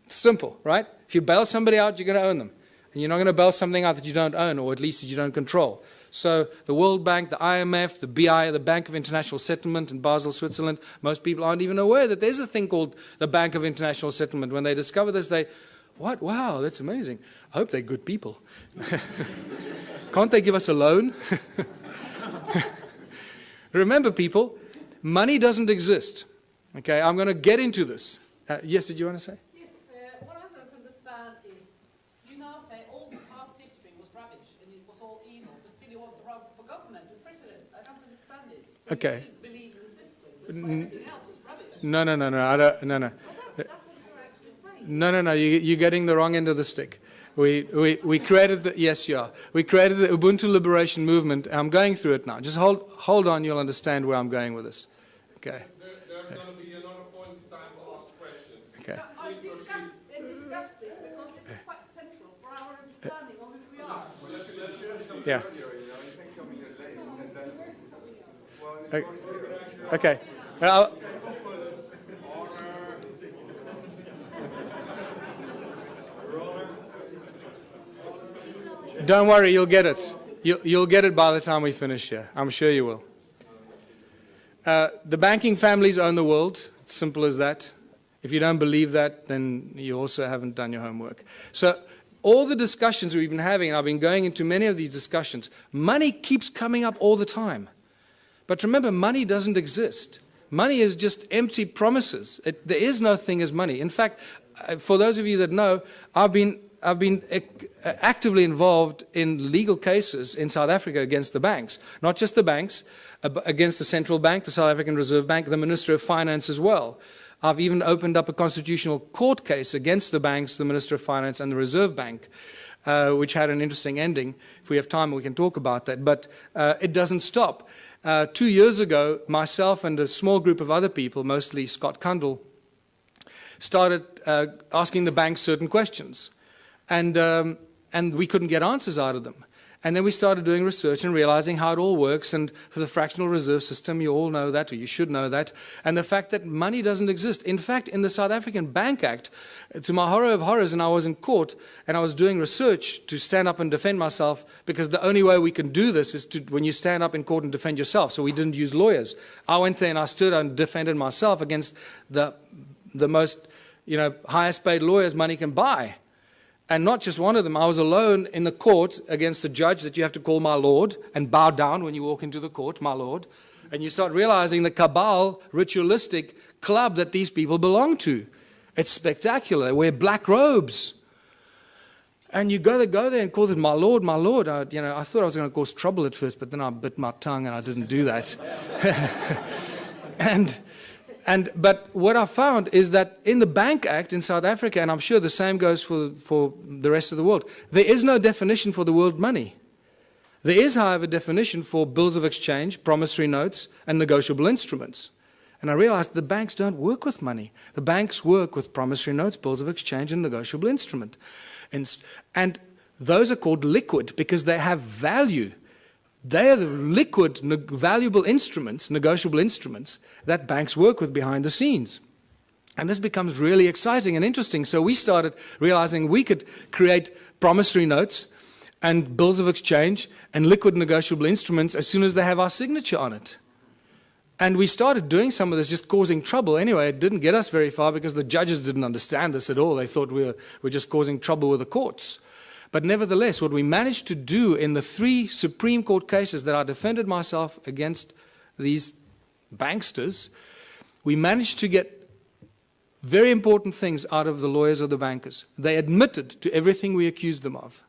It's simple, right? If you bail somebody out, you're going to own them. And you're not going to bail something out that you don't own, or at least that you don't control. So the World Bank, the IMF, the BI, the Bank of International Settlement in Basel, Switzerland, most people aren't even aware that there's a thing called the Bank of International Settlement. When they discover this, what? Wow, that's amazing. I hope they're good people. Can't they give us a loan? Remember, people, money doesn't exist. Okay, I'm going to get into this. Yes, did you want to say? What I don't understand is, you now say all the past history was rubbish and it was all evil, but still you want the role for government and president. I don't understand it. So okay. You believe in the system, but everything else is rubbish. No. I don't. No. Well, that's what you're actually saying. No. You're getting the wrong end of the stick. We created the, yes, you are. We created the Ubuntu Liberation Movement. I'm going through it now. Just hold on. You'll understand where I'm going with this. Okay. There's going to be another point in time to ask questions. Okay. I discuss this because this is quite central for our understanding of who we are. Yeah. Okay. Don't worry, you'll get it. You'll get it by the time we finish here. I'm sure you will. The banking families own the world. It's simple as that. If you don't believe that, then you also haven't done your homework. So all the discussions we've been having, and I've been going into many of these discussions, money keeps coming up all the time. But remember, money doesn't exist. Money is just empty promises. There is no thing as money. In fact, for those of you that know, I've been actively involved in legal cases in South Africa against the banks. Not just the banks, against the central bank, the South African Reserve Bank, the Minister of Finance as well. I've even opened up a constitutional court case against the banks, the Minister of Finance, and the Reserve Bank, which had an interesting ending. If we have time, we can talk about that. But it doesn't stop. 2 years ago, myself and a small group of other people, mostly Scott Kundell, started asking the banks certain questions. And we couldn't get answers out of them. And then we started doing research and realizing how it all works. And for the fractional reserve system, you all know that, or you should know that. And the fact that money doesn't exist. In fact, in the South African Bank Act, to my horror of horrors, and I was in court, and I was doing research to stand up and defend myself, because the only way we can do this is when you stand up in court and defend yourself. So we didn't use lawyers. I went there and I stood and defended myself against the most, highest paid lawyers money can buy. And not just one of them. I was alone in the court against a judge that you have to call my lord and bow down when you walk into the court, my lord. And you start realizing the cabal, ritualistic club that these people belong to. It's spectacular. They wear black robes. And you go there and call it my lord, my lord. I thought I was going to cause trouble at first, but then I bit my tongue and I didn't do that. But what I found is that in the Bank Act in South Africa, and I'm sure the same goes for the rest of the world, there is no definition for the word money. There is, however, a definition for bills of exchange, promissory notes, and negotiable instruments. And I realized the banks don't work with money. The banks work with promissory notes, bills of exchange, and negotiable instrument. And those are called liquid because they have value. They are the liquid, valuable instruments, negotiable instruments, that banks work with behind the scenes. And this becomes really exciting and interesting. So we started realizing we could create promissory notes and bills of exchange and liquid negotiable instruments as soon as they have our signature on it. And we started doing some of this, just causing trouble. Anyway, it didn't get us very far because the judges didn't understand this at all. They thought we were just causing trouble with the courts. But nevertheless, what we managed to do in the 3 Supreme Court cases that I defended myself against these banksters, we managed to get very important things out of the lawyers or the bankers. They admitted to everything we accused them of.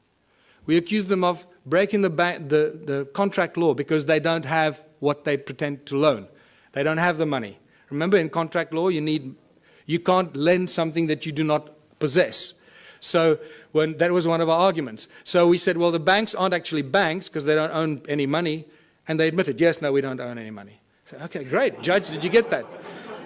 We accuse them of breaking the contract law because they don't have what they pretend to loan. They don't have the money. Remember, in contract law, you can't lend something that you do not possess. So that was one of our arguments. So we said, well, the banks aren't actually banks because they don't own any money. And they admitted, yes, no, we don't own any money. So, okay, great. Judge, did you get that?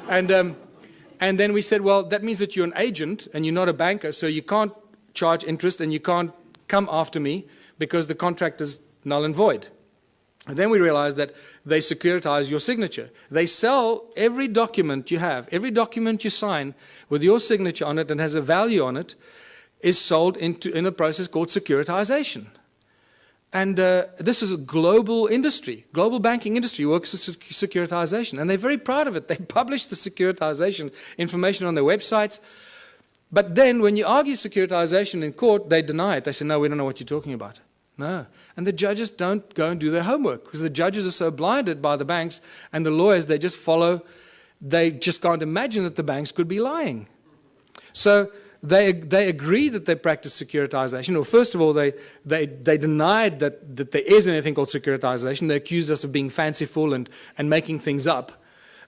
And then we said, well, that means that you're an agent and you're not a banker, so you can't charge interest and you can't come after me because the contract is null and void. And then we realized that they securitize your signature. They sell every document you have, every document you sign with your signature on it and has a value on it is sold in a process called securitization. And this is a global industry. Global banking industry works with securitization. And they're very proud of it. They publish the securitization information on their websites. But then when you argue securitization in court, they deny it. They say, no, we don't know what you're talking about. No. And the judges don't go and do their homework because the judges are so blinded by the banks and the lawyers, they just follow. They just can't imagine that the banks could be lying. So they agree that they practice securitization. Well, first of all, they denied that there is anything called securitization. They accused us of being fanciful and making things up,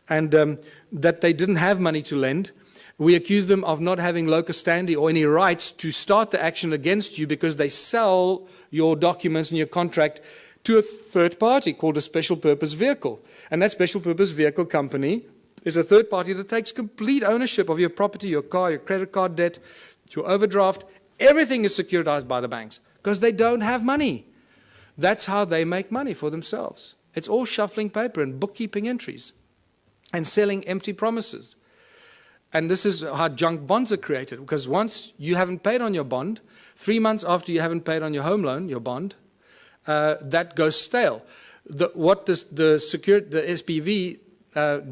and that they didn't have money to lend. We accused them of not having locus standi or any rights to start the action against you because they sell your documents and your contract to a third party called a special purpose vehicle. And that special purpose vehicle company is a third party that takes complete ownership of your property, your car, your credit card debt, your overdraft. Everything is securitized by the banks because they don't have money. That's how they make money for themselves. It's all shuffling paper and bookkeeping entries and selling empty promises. And this is how junk bonds are created, because once you haven't paid on your bond, 3 months after you haven't paid on your home loan, your bond, that goes stale. What the SPV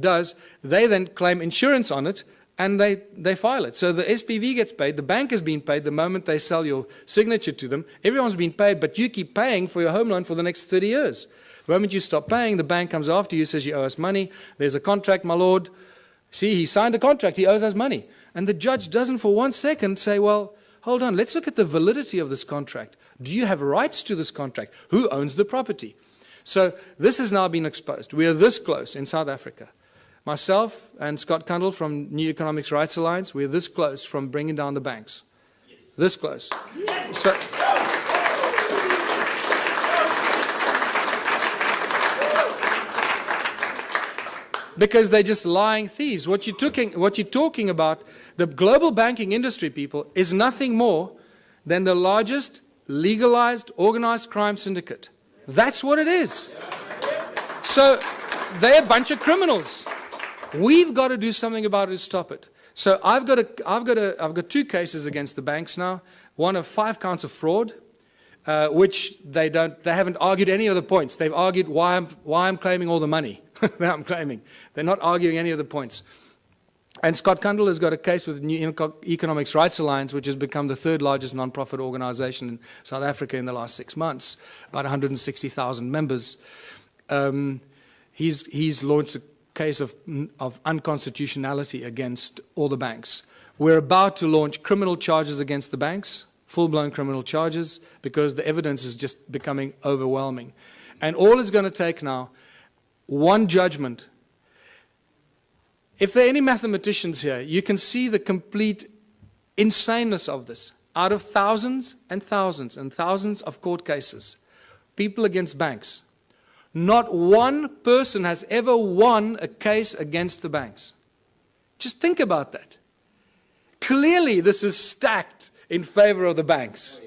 does, they then claim insurance on it and they file it. So the SPV gets paid, the bank has been paid the moment they sell your signature to them. Everyone's been paid, but you keep paying for your home loan for the next 30 years. The moment you stop paying, the bank comes after you, says you owe us money. There's a contract, my lord. See, he signed a contract, he owes us money. And the judge doesn't for 1 second say, well, hold on, let's look at the validity of this contract. Do you have rights to this contract? Who owns the property? So this has now been exposed. We are this close in South Africa. Myself and Scott Kundle from New Economics Rights Alliance, we're this close from bringing down the banks. Yes. This close. Yes. So, because they're just lying thieves. What you're talking about, the global banking industry, people, is nothing more than the largest legalized organized crime syndicate. That's what it is. So they're a bunch of criminals. We've got to do something about it to stop it. So I've got 2 cases against the banks now. One of 5 counts of fraud, which they haven't argued any of the points. They've argued why I'm claiming all the money that I'm claiming. They're not arguing any of the points. And Scott Kundle has got a case with New Economics Rights Alliance, which has become the 3rd largest non-profit organization in South Africa in the last 6 months, about 160,000 members. He's launched a case of unconstitutionality against all the banks. We're about to launch criminal charges against the banks, full-blown criminal charges, because the evidence is just becoming overwhelming. And all it's going to take now, one judgment. If there are any mathematicians here, you can see the complete insaneness of this. Out of thousands and thousands and thousands of court cases, people against banks, not one person has ever won a case against the banks. Just think about that. Clearly, this is stacked in favor of the banks.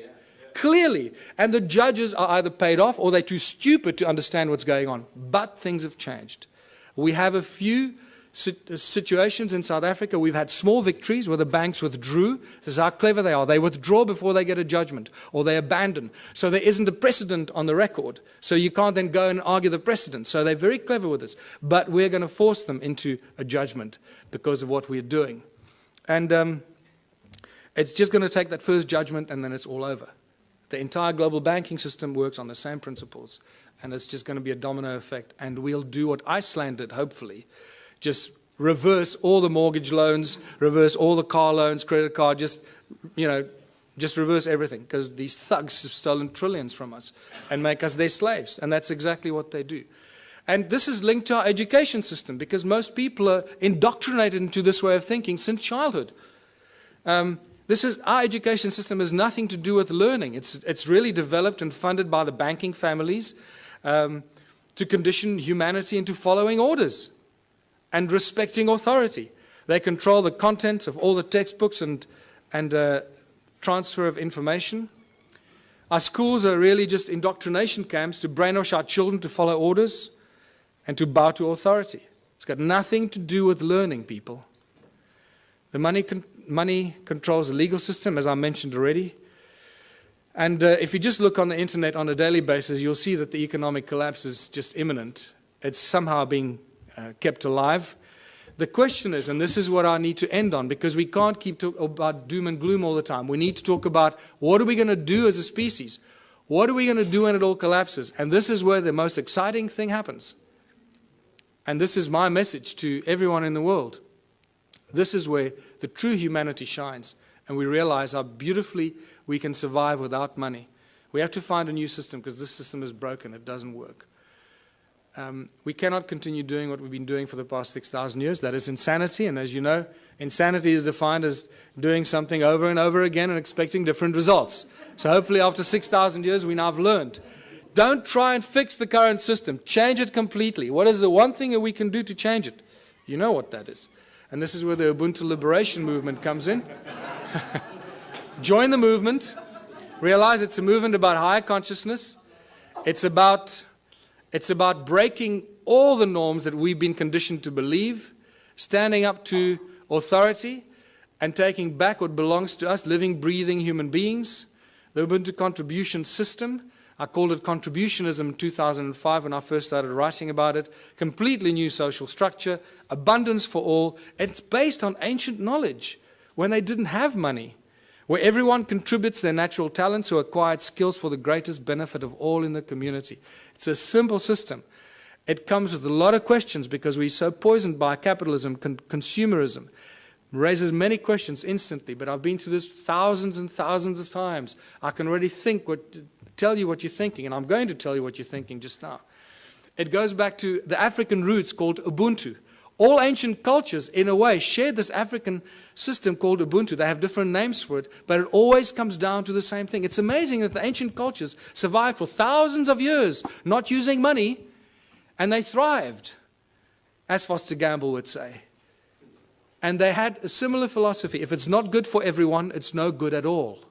Clearly. And the judges are either paid off or they're too stupid to understand what's going on. But things have changed. We have a few situations in South Africa. We've had small victories where the banks withdrew. This is how clever they are. They withdraw before they get a judgment, or they abandon. So there isn't a precedent on the record. So you can't then go and argue the precedent. So they're very clever with this. But we're going to force them into a judgment because of what we're doing. And it's just going to take that first judgment and then it's all over. The entire global banking system works on the same principles, and it's just going to be a domino effect. And we'll do what Iceland did, hopefully. Just reverse all the mortgage loans, reverse all the car loans, credit card, just, Just reverse everything, because these thugs have stolen trillions from us and make us their slaves. And that's exactly what they do. And this is linked to our education system, because most people are indoctrinated into this way of thinking since childhood. Our education system has nothing to do with learning. It's really developed and funded by the banking families to condition humanity into following orders and respecting authority. They control the contents of all the textbooks and transfer of information. Our schools are really just indoctrination camps to brainwash our children to follow orders and to bow to authority. It's got nothing to do with learning, people. The money controls the legal system, as I mentioned already. And if you just look on the internet on a daily basis, you'll see that the economic collapse is just imminent. It's somehow being kept alive. The question is, and this is what I need to end on, because we can't keep talking about doom and gloom all the time. We need to talk about what are we going to do as a species? What are we going to do when it all collapses? And this is where the most exciting thing happens. And this is my message to everyone in the world. This is where the true humanity shines, and we realize how beautifully we can survive without money. We have to find a new system, because this system is broken. It doesn't work. We cannot continue doing what we've been doing for the past 6,000 years. That is insanity, and as you know, insanity is defined as doing something over and over again and expecting different results. So hopefully after 6,000 years we now have learned. Don't try and fix the current system. Change it completely. What is the one thing that we can do to change it? You know what that is. And this is where the Ubuntu Liberation Movement comes in. Join the movement. Realize it's a movement about higher consciousness. It's about breaking all the norms that we've been conditioned to believe, standing up to authority, and taking back what belongs to us, living, breathing human beings. The Ubuntu contribution system, I called it contributionism in 2005 when I first started writing about it. Completely new social structure, abundance for all. It's based on ancient knowledge when they didn't have money, where everyone contributes their natural talents or acquired skills for the greatest benefit of all in the community. It's a simple system. It comes with a lot of questions because we're so poisoned by capitalism, consumerism. Raises many questions instantly, but I've been through this thousands and thousands of times. I can already tell you what you're thinking, and I'm going to tell you what you're thinking just now. It goes back to the African roots called Ubuntu. All ancient cultures, in a way, shared this African system called Ubuntu. They have different names for it, but it always comes down to the same thing. It's amazing that the ancient cultures survived for thousands of years, not using money, and they thrived, as Foster Gamble would say. And they had a similar philosophy. If it's not good for everyone, it's no good at all.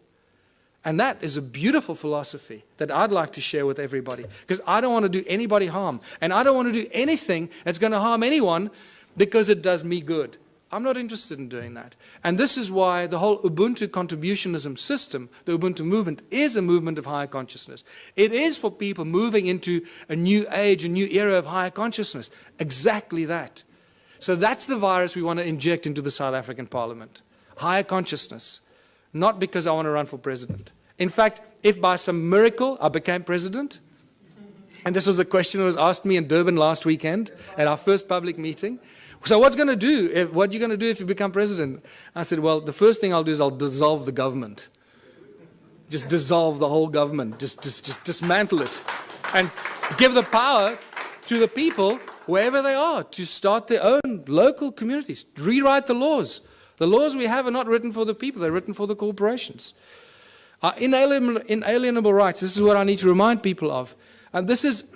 And that is a beautiful philosophy that I'd like to share with everybody, because I don't want to do anybody harm. And I don't want to do anything that's going to harm anyone because it does me good. I'm not interested in doing that. And this is why the whole Ubuntu contributionism system, the Ubuntu movement, is a movement of higher consciousness. It is for people moving into a new age, a new era of higher consciousness. Exactly that. So that's the virus we want to inject into the South African Parliament. Higher consciousness. Not because I want to run for president. In fact, if by some miracle I became president, and this was a question that was asked me in Durban last weekend at our first public meeting. So what are you going to do if you become president? I said, well, the first thing I'll do is I'll dissolve the government. Just dissolve the whole government. Just dismantle it. And give the power to the people, wherever they are, to start their own local communities. Rewrite the laws. The laws we have are not written for the people, they're written for the corporations. Inalienable rights, this is what I need to remind people of. And this is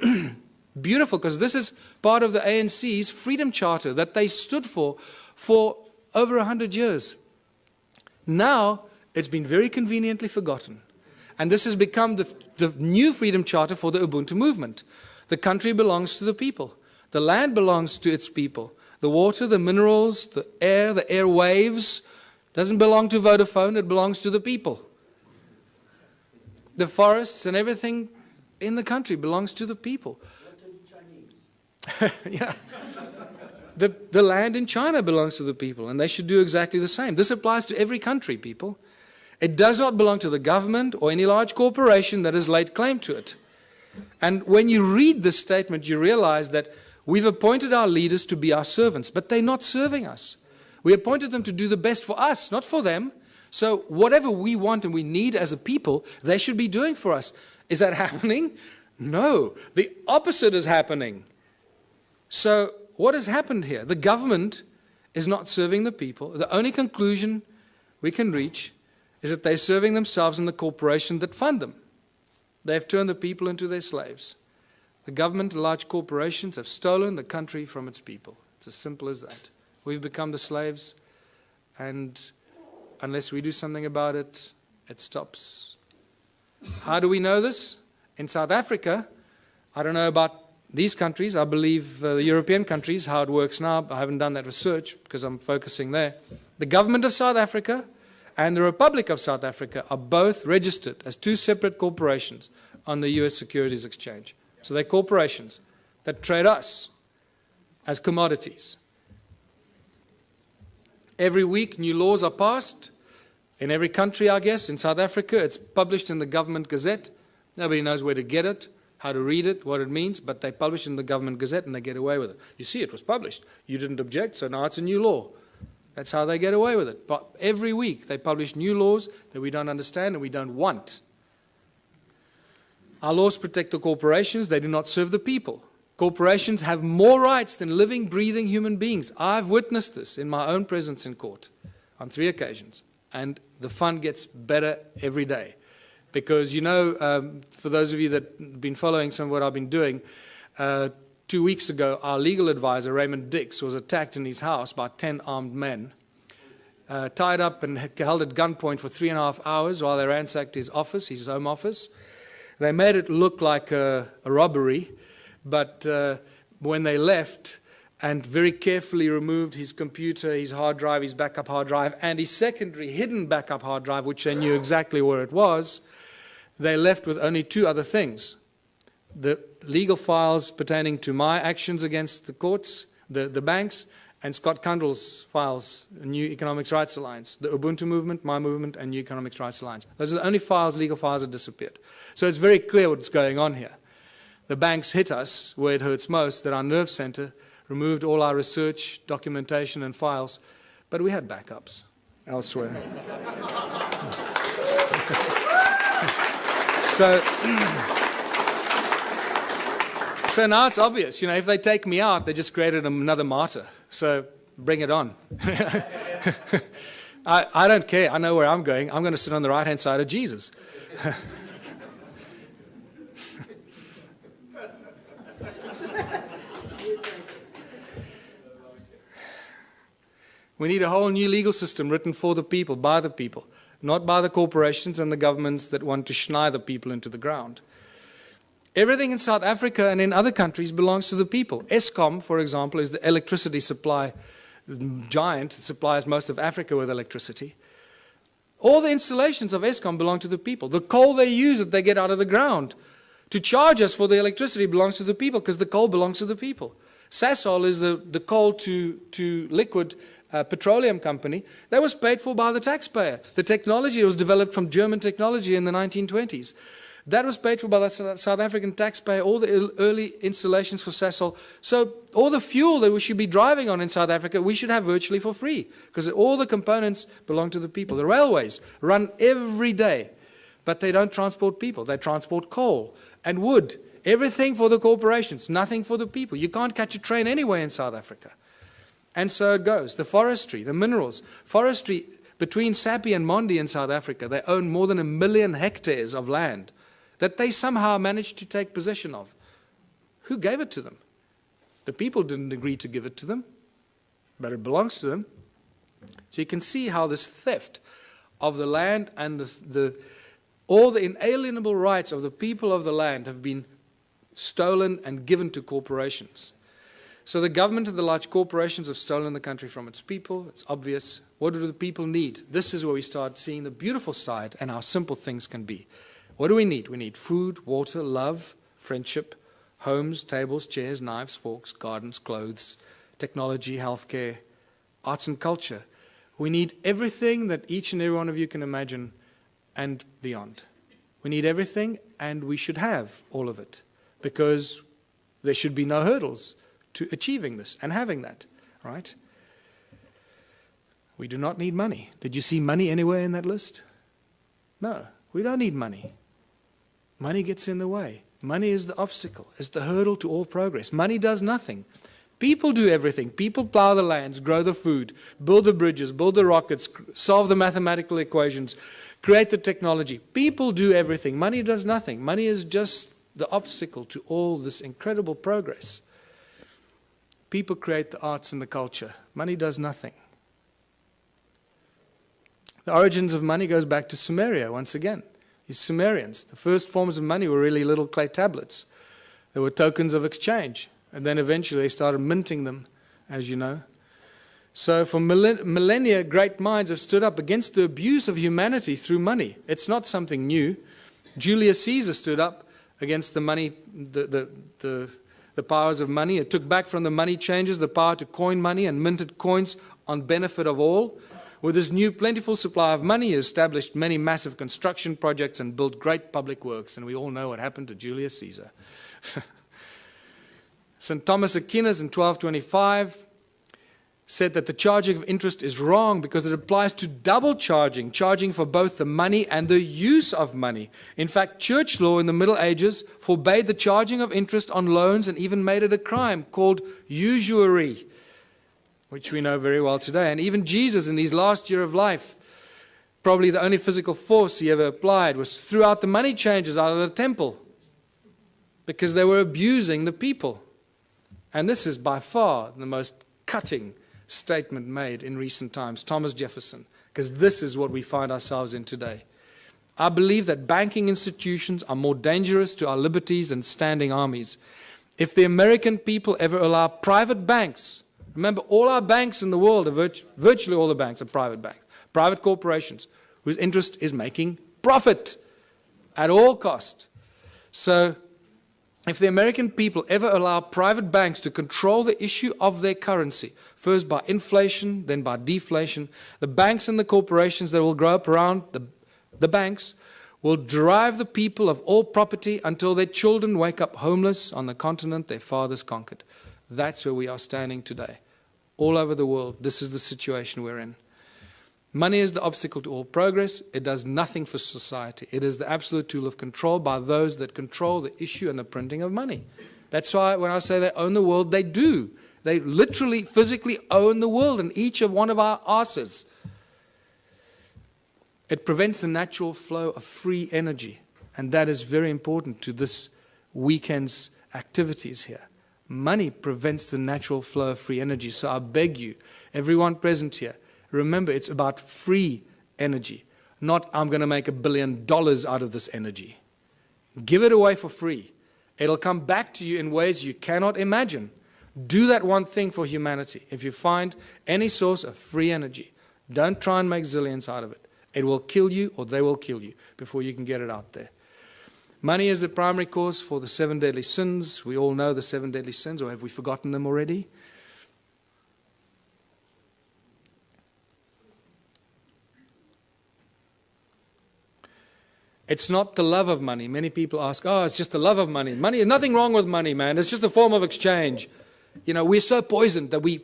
beautiful, because this is part of the ANC's Freedom Charter that they stood for over 100 years. Now, it's been very conveniently forgotten. And this has become the new Freedom Charter for the Ubuntu movement. The country belongs to the people. The land belongs to its people. The water, the minerals, the airwaves, doesn't belong to Vodafone, it belongs to the people. The forests and everything in the country belongs to the people. Yeah. The land in China belongs to the people, and they should do exactly the same. This applies to every country, people. It does not belong to the government or any large corporation that has laid claim to it. And when you read this statement, you realize that we've appointed our leaders to be our servants, but they're not serving us. We appointed them to do the best for us, not for them. So whatever we want and we need as a people, they should be doing for us. Is that happening? No. The opposite is happening. So what has happened here? The government is not serving the people. The only conclusion we can reach is that they're serving themselves and the corporations that fund them. They've turned the people into their slaves. The government and large corporations have stolen the country from its people. It's as simple as that. We've become the slaves, and unless we do something about it, it stops. How do we know this? In South Africa, I don't know about these countries. I believe the European countries, how it works now. I haven't done that research because I'm focusing there. The government of South Africa and the Republic of South Africa are both registered as two separate corporations on the US Securities Exchange. So they're corporations that trade us as commodities. Every week, new laws are passed. In every country, I guess. In South Africa, it's published in the government gazette. Nobody knows where to get it, how to read it, what it means, but they publish it in the government gazette and they get away with it. You see, it was published. You didn't object, so now it's a new law. That's how they get away with it. But every week, they publish new laws that we don't understand and we don't want. Our laws protect the corporations. They do not serve the people. Corporations have more rights than living, breathing human beings. I've witnessed this in my own presence in court on 3 occasions. And the fun gets better every day. Because, you know, for those of you that have been following some of what I've been doing, 2 weeks ago, our legal advisor, Raymond Dix, was attacked in his house by 10 armed men, tied up and held at gunpoint for 3.5 hours while they ransacked his office, his home office. They made it look like a robbery, but when they left and very carefully removed his computer, his hard drive, his backup hard drive, and his secondary hidden backup hard drive, which they knew exactly where it was, they left with only 2 other things. The legal files pertaining to my actions against the courts, the banks, and Scott Kundle's files, New Economics Rights Alliance, the Ubuntu movement, my movement, and New Economics Rights Alliance. Those are the only files, legal files that disappeared. So it's very clear what's going on here. The banks hit us where it hurts most, that our nerve center removed all our research, documentation, and files, but we had backups elsewhere. So now it's obvious, you know, if they take me out, they just created another martyr. So bring it on. I don't care. I know where I'm going. I'm going to sit on the right-hand side of Jesus. We need a whole new legal system written for the people, by the people, not by the corporations and the governments that want to schneid the people into the ground. Everything in South Africa and in other countries belongs to the people. Eskom, for example, is the electricity supply giant that supplies most of Africa with electricity. All the installations of Eskom belong to the people. The coal they use that they get out of the ground to charge us for the electricity belongs to the people because the coal belongs to the people. Sasol is the coal to liquid petroleum company that was paid for by the taxpayer. The technology was developed from German technology in the 1920s. That was paid for by the South African taxpayer, all the early installations for Sasol. So all the fuel that we should be driving on in South Africa, we should have virtually for free because all the components belong to the people. The railways run every day, but they don't transport people. They transport coal and wood. Everything for the corporations, nothing for the people. You can't catch a train anywhere in South Africa. And so it goes. The forestry, the minerals. Forestry, between Sappi and Mondi in South Africa, they own more than 1 million hectares of land that they somehow managed to take possession of. Who gave it to them? The people didn't agree to give it to them, but it belongs to them. So you can see how this theft of the land and all the inalienable rights of the people of the land have been stolen and given to corporations. So the government and the large corporations have stolen the country from its people. It's obvious. What do the people need? This is where we start seeing the beautiful side and how simple things can be. What do we need? We need food, water, love, friendship, homes, tables, chairs, knives, forks, gardens, clothes, technology, healthcare, arts and culture. We need everything that each and every one of you can imagine and beyond. We need everything, and we should have all of it because there should be no hurdles to achieving this and having that, right? We do not need money. Did you see money anywhere in that list? No, we don't need money. Money gets in the way. Money is the obstacle, is the hurdle to all progress. Money does nothing. People do everything. People plow the lands, grow the food, build the bridges, build the rockets, solve the mathematical equations, create the technology. People do everything. Money does nothing. Money is just the obstacle to all this incredible progress. People create the arts and the culture. Money does nothing. The origins of money goes back to Sumeria once again. These Sumerians, the first forms of money were really little clay tablets. They were tokens of exchange. And then eventually they started minting them, as you know. So for millennia, great minds have stood up against the abuse of humanity through money. It's not something new. Julius Caesar stood up against the money, the powers of money. It took back from the money changers the power to coin money and minted coins on benefit of all. With this new plentiful supply of money, he established many massive construction projects and built great public works. And we all know what happened to Julius Caesar. St. Thomas Aquinas in 1225 said that the charging of interest is wrong because it applies to double charging, charging for both the money and the use of money. In fact, church law in the Middle Ages forbade the charging of interest on loans and even made it a crime called usury, which we know very well today. And even Jesus in his last year of life, probably the only physical force he ever applied was threw out the money changers out of the temple because they were abusing the people. And this is by far the most cutting statement made in recent times, Thomas Jefferson, because this is what we find ourselves in today. I believe that banking institutions are more dangerous to our liberties than standing armies. If the American people ever allow private banks, remember all our banks in the world, virtually all the banks are private banks, private corporations, whose interest is making profit at all cost. So if the American people ever allow private banks to control the issue of their currency, first by inflation, then by deflation, the banks and the corporations that will grow up around the banks will drive the people of all property until their children wake up homeless on the continent their fathers conquered. That's where we are standing today. All over the world, this is the situation we're in. Money is the obstacle to all progress. It does nothing for society. It is the absolute tool of control by those that control the issue and the printing of money. That's why when I say they own the world, they do. They literally, physically own the world in each of one of our asses. It prevents the natural flow of free energy. And that is very important to this weekend's activities here. Money prevents the natural flow of free energy. So I beg you, everyone present here, remember, it's about free energy, not I'm going to make $1 billion out of this energy. Give it away for free. It'll come back to you in ways you cannot imagine. Do that one thing for humanity. If you find any source of free energy, don't try and make zillions out of it. It will kill you or they will kill you before you can get it out there. Money is the primary cause for the 7 deadly sins. We all know the 7 deadly sins, or have we forgotten them already? It's not the love of money. Many people ask, oh, it's just the love of money. Money, there's nothing wrong with money, man. It's just a form of exchange. You know, we're so poisoned that we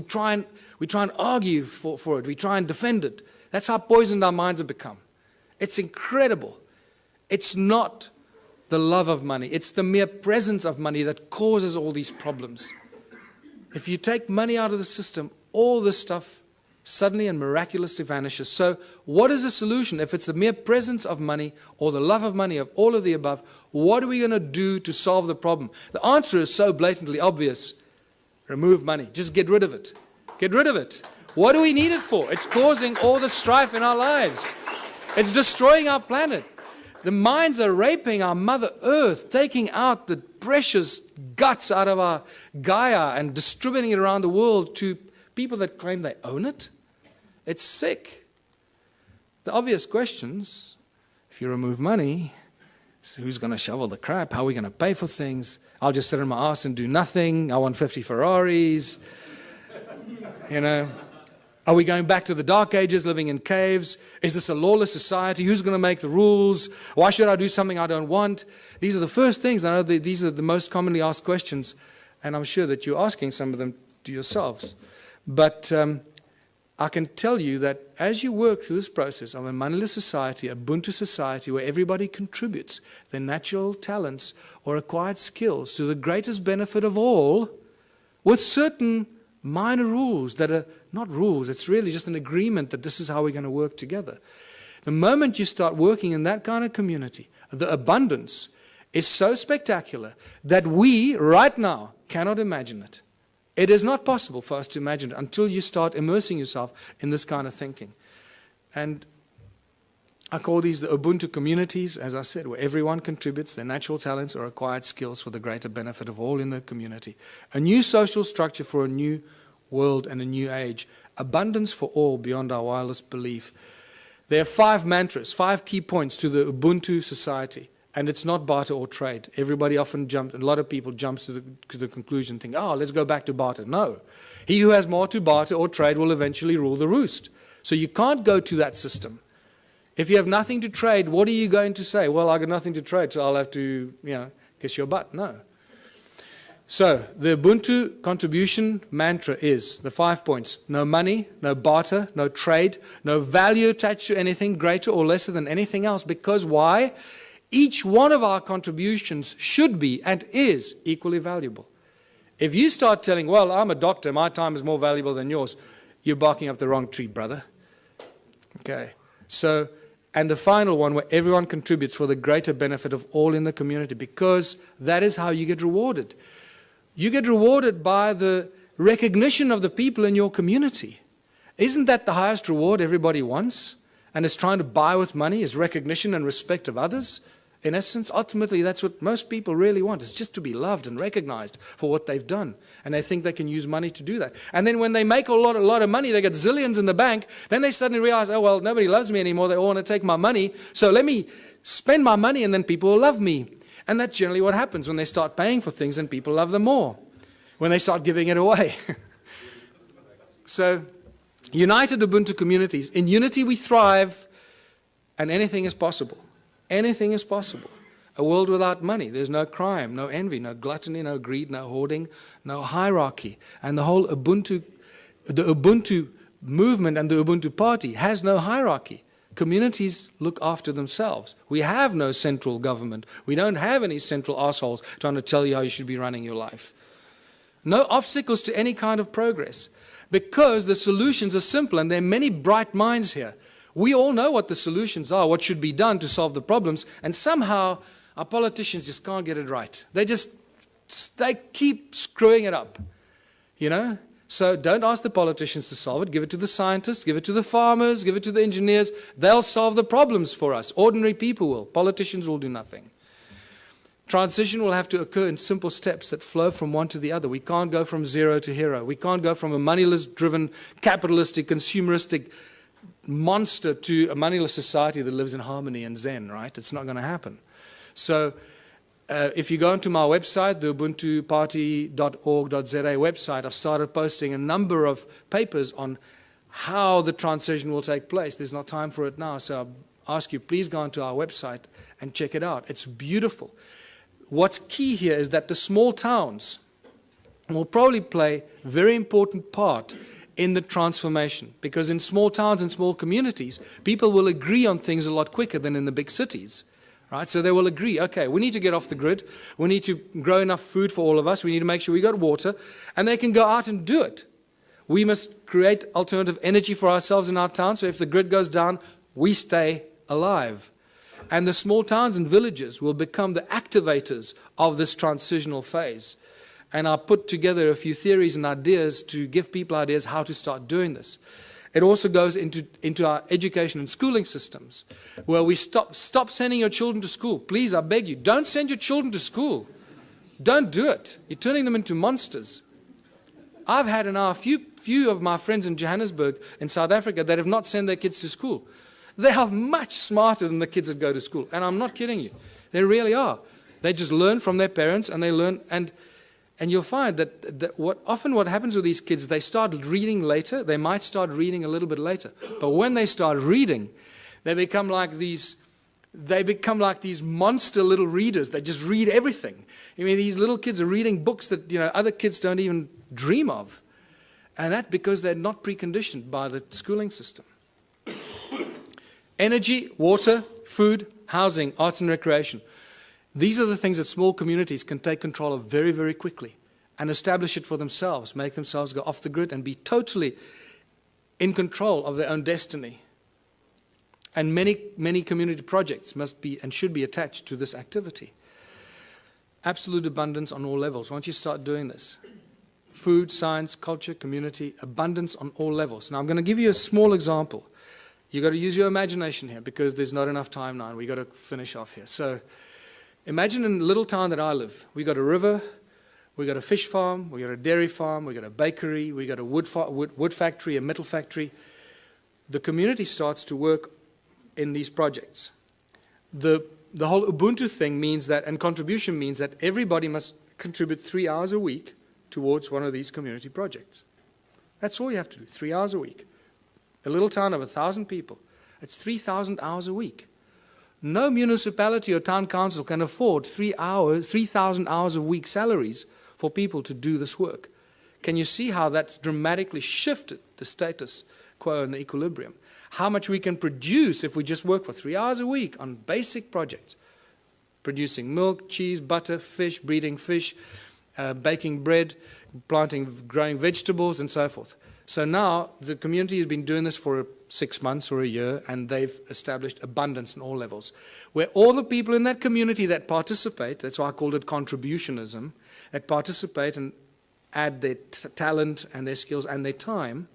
try and argue for it. We try and defend it. That's how poisoned our minds have become. It's incredible. It's not the love of money. It's the mere presence of money that causes all these problems. If you take money out of the system, all this stuff suddenly and miraculously vanishes. So what is the solution? If it's the mere presence of money or the love of money, of all of the above, what are we going to do to solve the problem? The answer is so blatantly obvious. Remove money. Just get rid of it. Get rid of it. What do we need it for? It's causing all the strife in our lives. It's destroying our planet. The mines are raping our Mother Earth, taking out the precious guts out of our Gaia and distributing it around the world to people that claim they own it. It's sick. The obvious questions, if you remove money, so who's going to shovel the crap? How are we going to pay for things? I'll just sit on my ass and do nothing. I want 50 Ferraris. You know, are we going back to the Dark Ages, living in caves? Is this a lawless society? Who's going to make the rules? Why should I do something I don't want? These are the first things. I know these are the most commonly asked questions, and I'm sure that you're asking some of them to yourselves. But I can tell you that as you work through this process of a moneyless society, a Ubuntu society, where everybody contributes their natural talents or acquired skills to the greatest benefit of all, with certain minor rules that are not rules, it's really just an agreement that this is how we're going to work together. The moment you start working in that kind of community, the abundance is so spectacular that we, right now, cannot imagine it. It is not possible for us to imagine it until you start immersing yourself in this kind of thinking. And I call these the Ubuntu communities, as I said, where everyone contributes their natural talents or acquired skills for the greater benefit of all in the community. A new social structure for a new world and a new age. Abundance for all beyond our wildest belief. There are 5 mantras, 5 key points to the Ubuntu society. And it's not barter or trade. Everybody often jumps, and a lot of people jump to the conclusion, think, oh, let's go back to barter. No. He who has more to barter or trade will eventually rule the roost. So you can't go to that system. If you have nothing to trade, what are you going to say? Well, I got nothing to trade, so I'll have to, kiss your butt. No. So the Ubuntu contribution mantra is the 5 points. No money, no barter, no trade, no value attached to anything greater or lesser than anything else. Because why? Each one of our contributions should be and is equally valuable. If you start telling, well, I'm a doctor, my time is more valuable than yours, you're barking up the wrong tree, brother. Okay. So, and the final one, where everyone contributes for the greater benefit of all in the community, because that is how you get rewarded. You get rewarded by the recognition of the people in your community. Isn't that the highest reward everybody wants and is trying to buy with money, is recognition and respect of others? In essence, ultimately, that's what most people really want, is just to be loved and recognized for what they've done. And they think they can use money to do that. And then when they make a lot of money, they get zillions in the bank, then they suddenly realize, oh, well, nobody loves me anymore. They all want to take my money. So let me spend my money and then people will love me. And that's generally what happens when they start paying for things and people love them more, when they start giving it away. So, united Ubuntu communities. In unity we thrive, and anything is possible. Anything is possible. A world without money. There's no crime, no envy, no gluttony, no greed, no hoarding, no hierarchy. And the whole Ubuntu, the Ubuntu movement and the Ubuntu party has no hierarchy. Communities look after themselves. We have no central government. We don't have any central assholes trying to tell you how you should be running your life. No obstacles to any kind of progress, because the solutions are simple, and there are many bright minds here. We all know what the solutions are, what should be done to solve the problems, and somehow our politicians just can't get it right. They keep screwing it up, So don't ask the politicians to solve it. Give it to the scientists, give it to the farmers, give it to the engineers. They'll solve the problems for us. Ordinary people will. Politicians will do nothing. Transition will have to occur in simple steps that flow from one to the other. We can't go from zero to hero. We can't go from a moneyless-driven, capitalistic, consumeristic monster to a moneyless society that lives in harmony and zen, right? It's not going to happen. So if you go onto my website, the ubuntuparty.org.za website, I've started posting a number of papers on how the transition will take place. There's not time for it now, so I ask you, please go onto our website and check it out. It's beautiful. What's key here is that the small towns will probably play a very important part in the transformation, because in small towns and small communities, people will agree on things a lot quicker than in the big cities. Right? So they will agree, okay, we need to get off the grid, we need to grow enough food for all of us, we need to make sure we got water, and they can go out and do it. We must create alternative energy for ourselves in our town, so if the grid goes down, we stay alive. And the small towns and villages will become the activators of this transitional phase. And I put together a few theories and ideas to give people ideas how to start doing this. It also goes into our education and schooling systems, where we stop sending your children to school. Please, I beg you, don't send your children to school. Don't do it. You're turning them into monsters. I've had a few of my friends in Johannesburg, in South Africa, that have not sent their kids to school. They are much smarter than the kids that go to school. And I'm not kidding you. They really are. They just learn from their parents, and they learn, and you'll find that what happens with these kids, they start reading later. They might start reading a little bit later. But when they start reading, they become like these monster little readers. They just read everything. I mean, these little kids are reading books that other kids don't even dream of. And that's because they're not preconditioned by the schooling system. Energy, water, food, housing, arts and recreation. These are the things that small communities can take control of very, very quickly and establish it for themselves, make themselves go off the grid and be totally in control of their own destiny. And many community projects must be and should be attached to this activity. Absolute abundance on all levels. Once you start doing this, food, science, culture, community, abundance on all levels. Now I'm going to give you a small example. You've got to use your imagination here because there's not enough time now and we've got to finish off here. So imagine in a little town that I live, we've got a river, we've got a fish farm, we've got a dairy farm, we've got a bakery, we've got a wood factory, a metal factory. The community starts to work in these projects. The whole Ubuntu thing means that, and contribution means that everybody must contribute 3 hours a week towards one of these community projects. That's all you have to do, 3 hours a week. A little town of 1,000 people, it's 3,000 hours a week. No municipality or town council can afford 3,000 hours a week salaries for people to do this work. Can you see how that's dramatically shifted the status quo and the equilibrium? How much we can produce if we just work for 3 hours a week on basic projects. Producing milk, cheese, butter, fish, breeding fish, baking bread, growing vegetables, and so forth. So now the community has been doing this for 6 months or a year, and they've established abundance on all levels, where all the people in that community that participate, that's why I called it contributionism, that participate and add their talent and their skills and their time,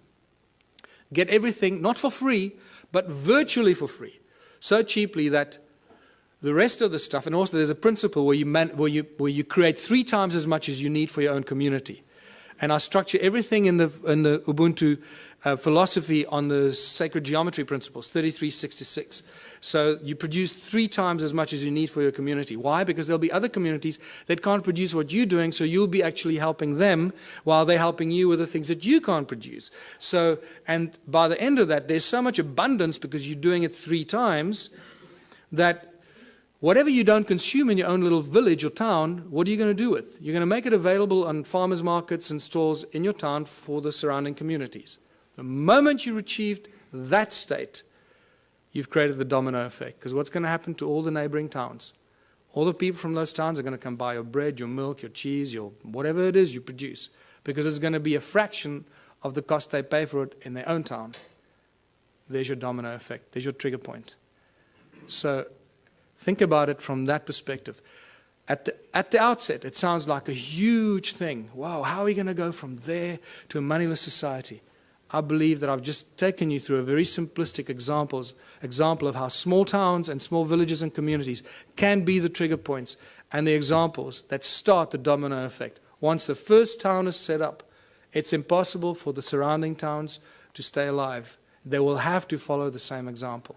get everything, not for free, but virtually for free, so cheaply that the rest of the stuff, and also there's a principle where you create 3 times as much as you need for your own community. And I structure everything in the Ubuntu philosophy on the sacred geometry principles, 3366. So you produce 3 times as much as you need for your community. Why? Because there'll be other communities that can't produce what you're doing, so you'll be actually helping them while they're helping you with the things that you can't produce. So, and by the end of that, there's so much abundance because you're doing it 3 times that whatever you don't consume in your own little village or town, what are you going to do with? You're going to make it available on farmers markets and stores in your town for the surrounding communities. The moment you achieved that state, you've created the domino effect. Because what's going to happen to all the neighboring towns? All the people from those towns are going to come buy your bread, your milk, your cheese, your whatever it is you produce. Because it's going to be a fraction of the cost they pay for it in their own town. There's your domino effect. There's your trigger point. So think about it from that perspective. At the outset, it sounds like a huge thing. Wow, how are we going to go from there to a moneyless society? I believe that I've just taken you through a very simplistic example of how small towns and small villages and communities can be the trigger points and the examples that start the domino effect. Once the first town is set up, it's impossible for the surrounding towns to stay alive. They will have to follow the same example.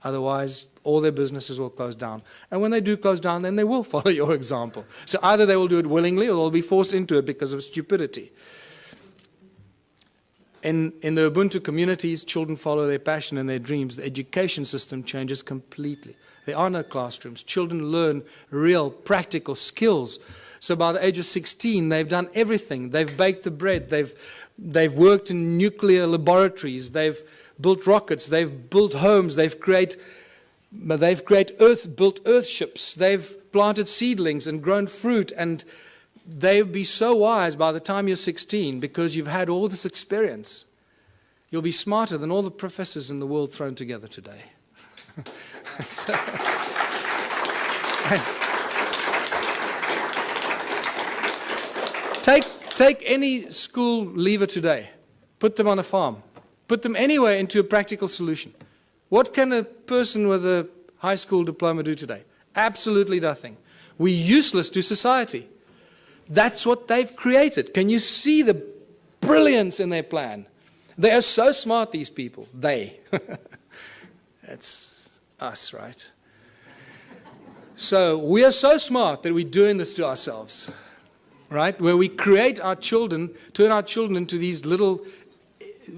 Otherwise, all their businesses will close down. And when they do close down, then they will follow your example. So either they will do it willingly or they'll be forced into it because of stupidity. In the Ubuntu communities, children follow their passion and their dreams. The education system changes completely. There are no classrooms. Children learn real, practical skills. So by the age of 16, they've done everything. They've baked the bread. They've worked in nuclear laboratories. They've built rockets. They've built homes. They've built earth ships. They've planted seedlings and grown fruit, and they'll be so wise by the time you're 16 because you've had all this experience. You'll be smarter than all the professors in the world thrown together today. So, take any school leaver today, put them on a farm, put them anywhere into a practical solution. What can a person with a high school diploma do today? Absolutely nothing. We're useless to society. That's what they've created. Can you see the brilliance in their plan? They are so smart, these people. They. That's us, right? So we are so smart that we're doing this to ourselves, right? Where we create our children, turn our children into these little,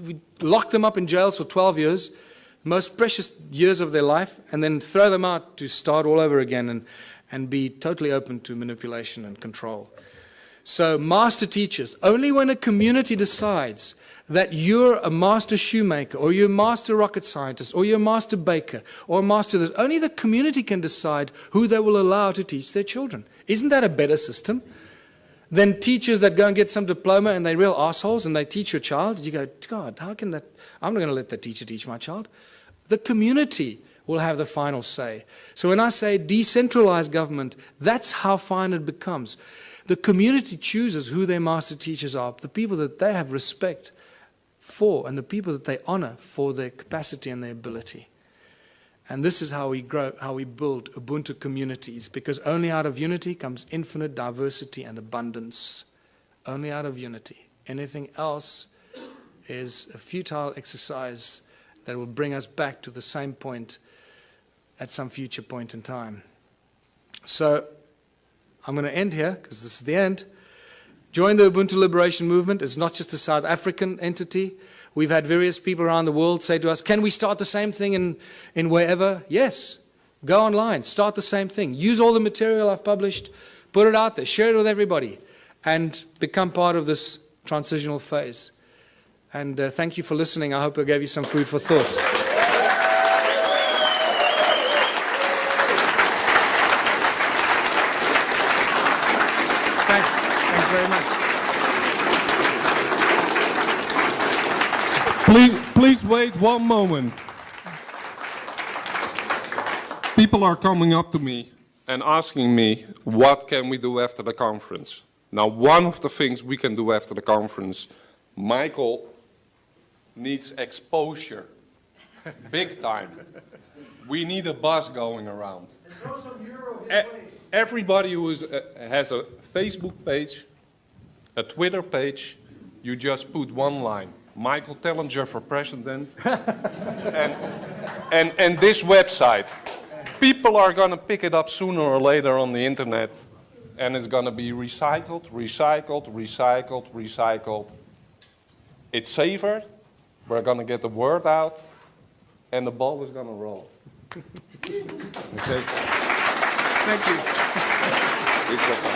we lock them up in jails for 12 years, most precious years of their life, and then throw them out to start all over again and be totally open to manipulation and control. So master teachers, only when a community decides that you're a master shoemaker, or you're a master rocket scientist, or you're a master baker, or a master this, only the community can decide who they will allow to teach their children. Isn't that a better system than teachers that go and get some diploma and they're real assholes and they teach your child? You go, God, how can that? I'm not going to let the teacher teach my child. The community will have the final say. So when I say decentralized government, that's how fine it becomes. The community chooses who their master teachers are, the people that they have respect for, and the people that they honor for their capacity and their ability. And this is how we grow, how we build Ubuntu communities, because only out of unity comes infinite diversity and abundance. Only out of unity. Anything else is a futile exercise that will bring us back to the same point at some future point in time. So I'm going to end here, because this is the end. Join the Ubuntu Liberation Movement. It's not just a South African entity. We've had various people around the world say to us, can we start the same thing in wherever? Yes. Go online. Start the same thing. Use all the material I've published. Put it out there. Share it with everybody. And become part of this transitional phase. And thank you for listening. I hope I gave you some food for thought. Thanks very much. Please wait one moment. People are coming up to me and asking me, what can we do after the conference? Now, one of the things we can do after the conference, Michael needs exposure, big time. We need a buzz going around. Everybody who has a Facebook page, a Twitter page, you just put one line, Michael Tellinger for president, and this website. People are going to pick it up sooner or later on the internet, and it's going to be recycled, recycled, recycled, recycled. It's safer, we're going to get the word out, and the ball is going to roll. Okay. Thank you. This was the